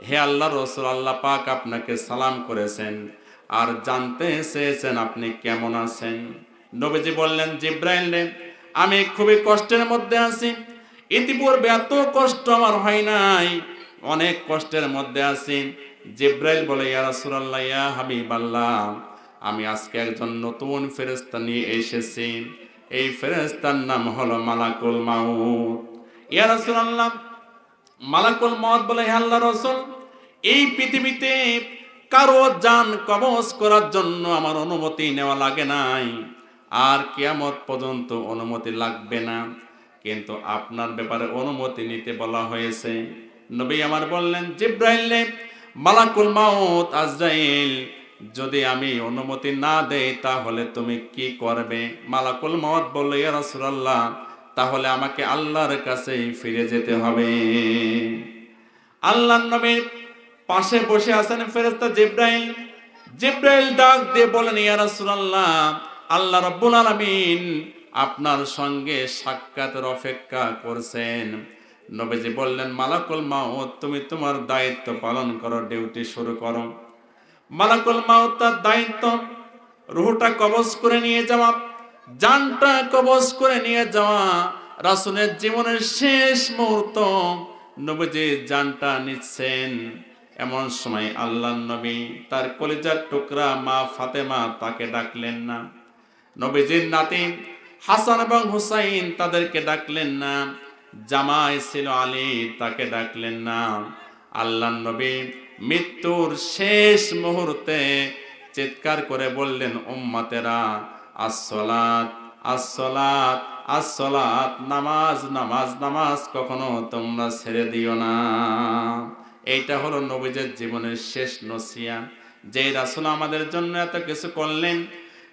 হে আল্লাহর রাসূল, আল্লাহ পাক আপনাকে সালাম করেছেন আর জানতে চেয়েছেন আপনি কেমন আছেন। নবীজি বললেন জিবরাইল রে, আমি খুবই কষ্টের মধ্যে আছি, ইতিপূর্বে এত কষ্ট আমার হয় নাই, অনেক কষ্টের মধ্যে আছি। জিবরাইল বলে ইয়া রাসূলুল্লাহ ইয়া হাবিবাল্লাহ, আমি আজকে একজন নতুন ফেরেশতা নিয়ে এসেছি, এই ফেরেশতার নাম হলো মালাকুল মাউত। ইয়া রাসূলুল্লাহ, মালাকুল মউত বলে, হে আল্লাহর রাসূল, এই পৃথিবীতে কারো জান কবজ করার জন্য আমার অনুমতি নেওয়া লাগে নাই, আর কিয়ামত পর্যন্ত অনুমতি লাগবে না, কিন্তু আপনার ব্যাপারে অনুমতি নিতে বলা হয়েছে। নবী আমার বললেন, জিব্রাইল, মালাকুল মউত আজরাইল, যদি আমি অনুমতি না দেই তাহলে তুমি কি করবে? মালাকুল মউত বলল, ইয়া রাসূলুল্লাহ, তাহলে আমাকে আল্লাহর কাছে ফিরে যেতে হবে। আল্লাহর নবীর পাশে বসে আছেন ফেরেশতা জিব্রাইল। জিব্রাইল ডাক দিয়ে বলেন, ইয়া রাসূলুল্লাহ, আল্লাহ রাব্বুল আলামিন আপনার সঙ্গে সাক্ষাতের অপেক্ষা করছেন। নবীজি বললেন, মালাকুল মউত, তুমি তোমার দায়িত্ব পালন করো, ডিউটি শুরু করো। মালাকুল মউত তার দায়িত্ব, রূহটা কবজ করে নিয়ে যাওয়া, জানটা কবজ করে নিয়ে যাওয়া। রাসূলের জীবনের শেষ মুহূর্ত নবীজি জানটা নিচ্ছেন। এমন সময় আল্লাহর নবী তার কলিজার টুকরা মা ফাতেমা তাকে ডাকলেন না, নবীজির নাতি হাসান এবং হুসাইন তাদেরকে ডাকলেন না, জামাই ছিল আলী তাকে ডাকলেন না। আল্লাহর নবী মৃত্যুর শেষ মুহূর্তে চিৎকার করে বললেন, উম্মতেরা, আসসালাত আসসালাত আসসালাত, নামাজ নামাজ নামাজ, কখনো তোমরা ছেড়ে দিও না। এইটা হলো নবীজের জীবনের শেষ নসিহত। যেই রাসূল আমাদের জন্য এত কিছু করলেন,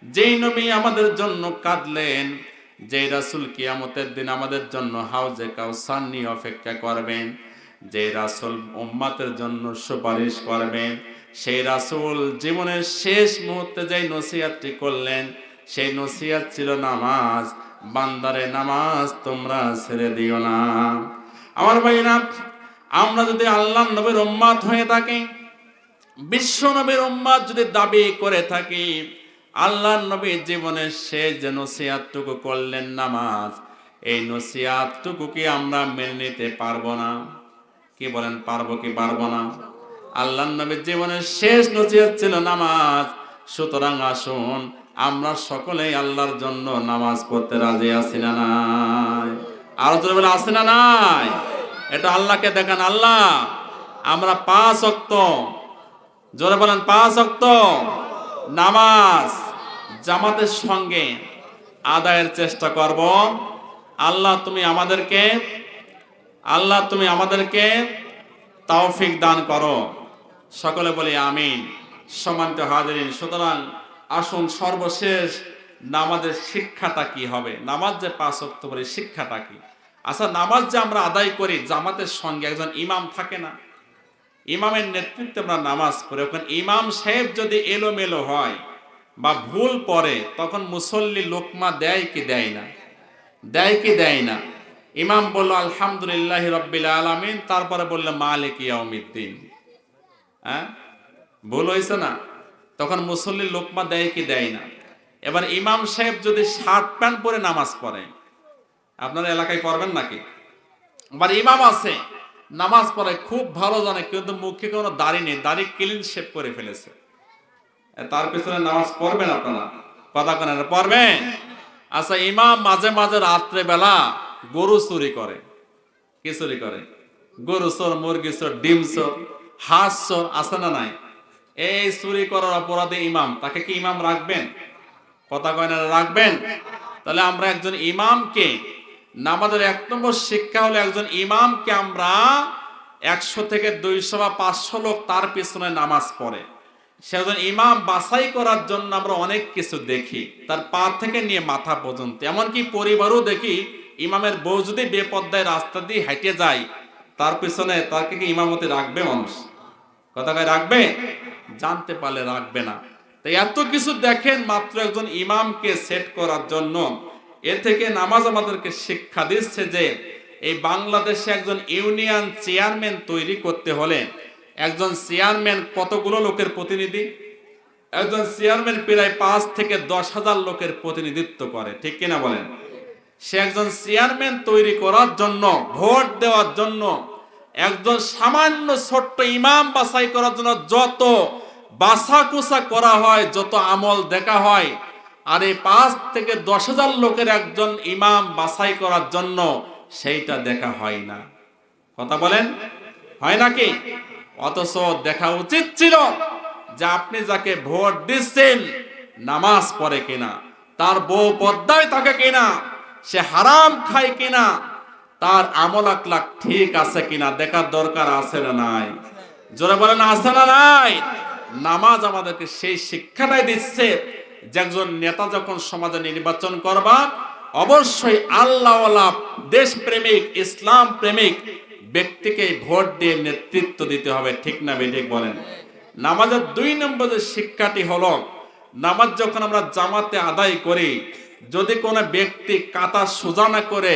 যেই নবী আমাদের জন্য কাঁদলেন, যেই রাসূল কিয়ামতের দিন আমাদের জন্য হাউজে কাউসার নিয়ে অপেক্ষা করবেন, যেই রাসূল উম্মতের জন্য সুপারিশ করবেন, সেই রাসূল জীবনের শেষ মুহূর্তে যেই নসিহতটি করলেন, সেই নসিহত ছিল নামাজ। বান্দারে, নামাজ তোমরা ছেড়ে দিও না। আমার ভাইরা, আমরা যদি আল্লাহর নবীর উম্মত হয়ে থাকি, বিশ্ব নবীর উম্মত যদি দাবি করে থাকি, আল্লাহর নবীর জীবনের শেষ যে নসিহতটুকু করলেন নামাজ, এই নসিহতটুকু কি আমরা মেনে নিতে পারবো না? কি বলেন, পারবো কি পারবো না? আল্লাহর নবীর জীবনের শেষ নসিহত ছিল নামাজ। সুতরাং আসুন আমরা সকলেই আল্লাহর জন্য নামাজ পড়তে রাজি আছি না নাই? আরো জোরে বলে, আছি না নাই? এটা আল্লাহকে দেখান, আল্লাহ আমরা 5 ওয়াক্ত, জোরে বলেন 5 ওয়াক্ত নামাজ জামাতের সঙ্গে আদায়ের চেষ্টা করব। আল্লাহ তুমি আমাদেরকে তৌফিক দান করো। সকলে বলি আমিন। সম্মানিত হাজিরিন, সুতরাং আসুন সর্বশেষ নামাজের শিক্ষাটা কি হবে, নামাজ যে 5 ওয়াক্ত বলি শিক্ষাটা কি? আচ্ছা, নামাজ যে আমরা আদায় করি জামাতের সঙ্গে, একজন ইমাম থাকে না, ইমামের নেতৃত্বে আমরা নামাজ পড়ি। ওখানে ইমাম সাহেব যদি এলোমেলো হয় বা ভুল পড়ে, তখন মুসল্লি লোকমা দেয় কি দেয় না? দেয় কি দেয় না? ইমাম বলল আলহামদুলিল্লাহ রাব্বিল আলামিন, তারপরে বলল মালিক ইয়াউমিদ্দিন, হ্যাঁ, ভুল হয়েছে না? তখন মুসল্লি লোকমা দেয় কি দেয় না? এবার ইমাম সাহেব যদি শার্ট প্যান্ট পরে নামাজ পড়ে, আপনারা এলাকায় পড়বেন নাকি? আবার ইমাম আছে নামাজ পড়ে খুব ভালো জানে, কিন্তু মুখে কোনো দাড়ি নেই, দাড়ি ক্লিন শেভ করে ফেলেছে, তার পিছনে নামাজ পড়বেন আপনারা? কথা কেন পড়বেন? আচ্ছা, ইমাম মাঝে মাঝে রাত্রে বেলা গরু চুরি করে। কি চুরি করে? গরু চোর, মুরগি চোর, ডিম চোর, হাঁস চোর, আছে না নাই? এই চুরি করার অপরাধে ইমাম, তাকে কি ইমাম রাখবেন? কথা কয় না, রাখবেন? তাহলে আমরা একজন ইমামকে, নামাজের 1 নম্বর শিক্ষা হলো একজন ইমামকে আমরা 100 থেকে 200 বা 500 লোক তার পিছনে নামাজ পড়ে, সেজন ইমাম বাছাই করার জন্য আমরা অনেক কিছু দেখি, তার পা থেকে নিয়ে মাথা পর্যন্ত। এমনকি পরিবারও দেখি, ইমামের বউ যদি বেপর্দায় রাস্তা দিয়ে হেঁটে যায়, তার পিছনে তাকে কি ইমামতি রাখবে মানুষ? কথা কয় রাখবে? জানতে পারলে রাখবে না। তাই এত কিছু দেখেন মাত্র একজন ইমামকে সেট করার জন্য। এ থেকে নামাজ আমাদেরকে শিক্ষা দিচ্ছে যে এই বাংলাদেশে একজন ইউনিয়ন চেয়ারম্যান তৈরি করতে হলে একজন চেয়ারম্যান কতগুলো লোকের প্রতিনিধি? একজন চেয়ারম্যান প্রায় 5 থেকে 10,000 লোকের প্রতিনিধিত্ব করে, ঠিক কিনা বলেন? সে একজন চেয়ারম্যান তৈরি করার জন্য, ভোট দেওয়ার জন্য, একজন সামান্য ছোট্ট ইমাম বাছাই করার জন্য যত বাছাকুচা করা হয়, যত আমল দেখা হয়, আর এই 5 থেকে 10,000 লোকের একজন ইমাম বাছাই করার জন্য সেইটা দেখা হয় না। কথা বলেন, হয় নাকি? অথচ দেখা উচিত ছিল যে আপনি যাকে ভোট দিচ্ছেন নামাজ পড়ে কিনা, তার বউ পর্দায় থাকে কিনা, সে হারাম খায় কিনা, তার আমল আখলাক ঠিক আছে কিনা দেখার দরকার আছে না নাই? জোরে বলেন আছে না নাই? নামাজ আমাদেরকে সেই শিক্ষাটাই দিচ্ছে যে একজন নেতা যখন সমাজে নির্বাচন করবা, অবশ্যই আল্লাহওয়ালা, দেশ প্রেমিক, ইসলাম প্রেমিক ব্যক্তিকে ভোট দিয়ে নেতৃত্ব দিতে হবে। ঠিক না বেঠিক বলেন? নামাজের 2 নম্বর যে শিক্ষাটি হলো, নামাজ যখন আমরা জামাতে আদায় করি, যদি কোনো ব্যক্তি কাতা সোজা না করে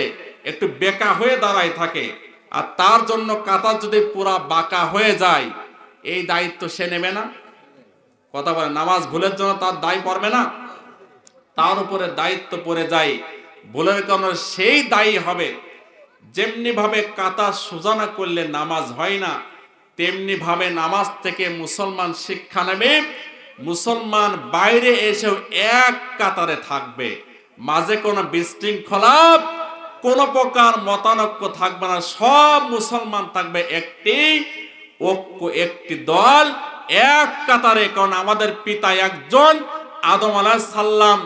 একটু বেঁকা হয়ে দাঁড়ায় থাকে, আর তার জন্য কাতা যদি পুরা বাঁকা হয়ে যায়, এই দায়িত্ব সে নেবে না? কথা বলে, নামাজ ভুলের জন্য তার দায় পড়বে না? তার উপরে দায়িত্ব পড়ে যায়, ভুলের কারণে সেই দায়ী হবে। যেমনি ভাবে কাতা সোজা না করলে নামাজ হয় না, তেমনি ভাবে নামাজ থেকে মুসলমান শিক্ষা নেবে। মুসলমান বাইরে এসেও এক কাতারে থাকবে, মাঝে কোনো বিশৃঙ্খলা, কোন প্রকার মতানৈক্য থাকবে না। সব মুসলমান থাকবে একটি ঐক্য, একটি দল, এক কাতারে। কারণ আমাদের পিতা একজন, আদম আলাইহিস সালাম,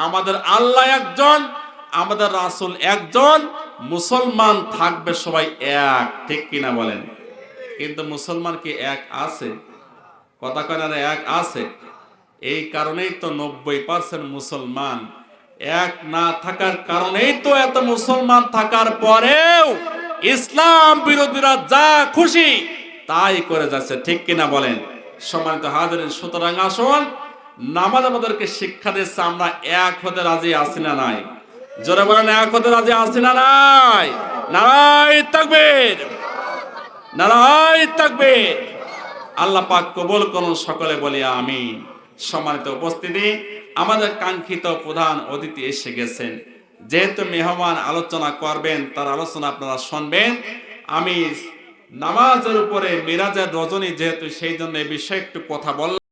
আমাদের আল্লাহ একজন, আমাদের রাসূল একজন। মুসলমান থাকবে সবাই এক। ঠিক কিনা বলেন? কিন্তু মুসলমান কি এক আছে? কথা কয় না এক আছে? এই কারণেই তো 90% মুসলমান এক না থাকার কারণেই তো এত মুসলমান থাকার পরেও ইসলাম বিরোধীরা যা খুশি তাই করে যাচ্ছে। ঠিক কিনা বলেন? সম্মানিত হাজিরিন, সুতরাং আসুন, নামাজ আমাদেরকে শিক্ষা দিচ্ছে আমরা এক হতে রাজি আছি না নাই? জোরে বলেন, এক হতে রাজি আছি না নাই? নারায়ে তাকবীর, নারায়ে তাকবীর। আল্লাহ পাক কবুল করুন, সকলে বলি আমিন। সম্মানিত উপস্থিতি, আমাদের কাঙ্ক্ষিত প্রধান অতিথি এসে গেছেন। যেহেতু মেহমান আলোচনা করবেন, তার আলোচনা আপনারা শুনবেন। আমি নামাজের উপরে মিরাজের রজনী যেহেতু, সেই জন্য এই বিষয়ে একটু কথা বললাম।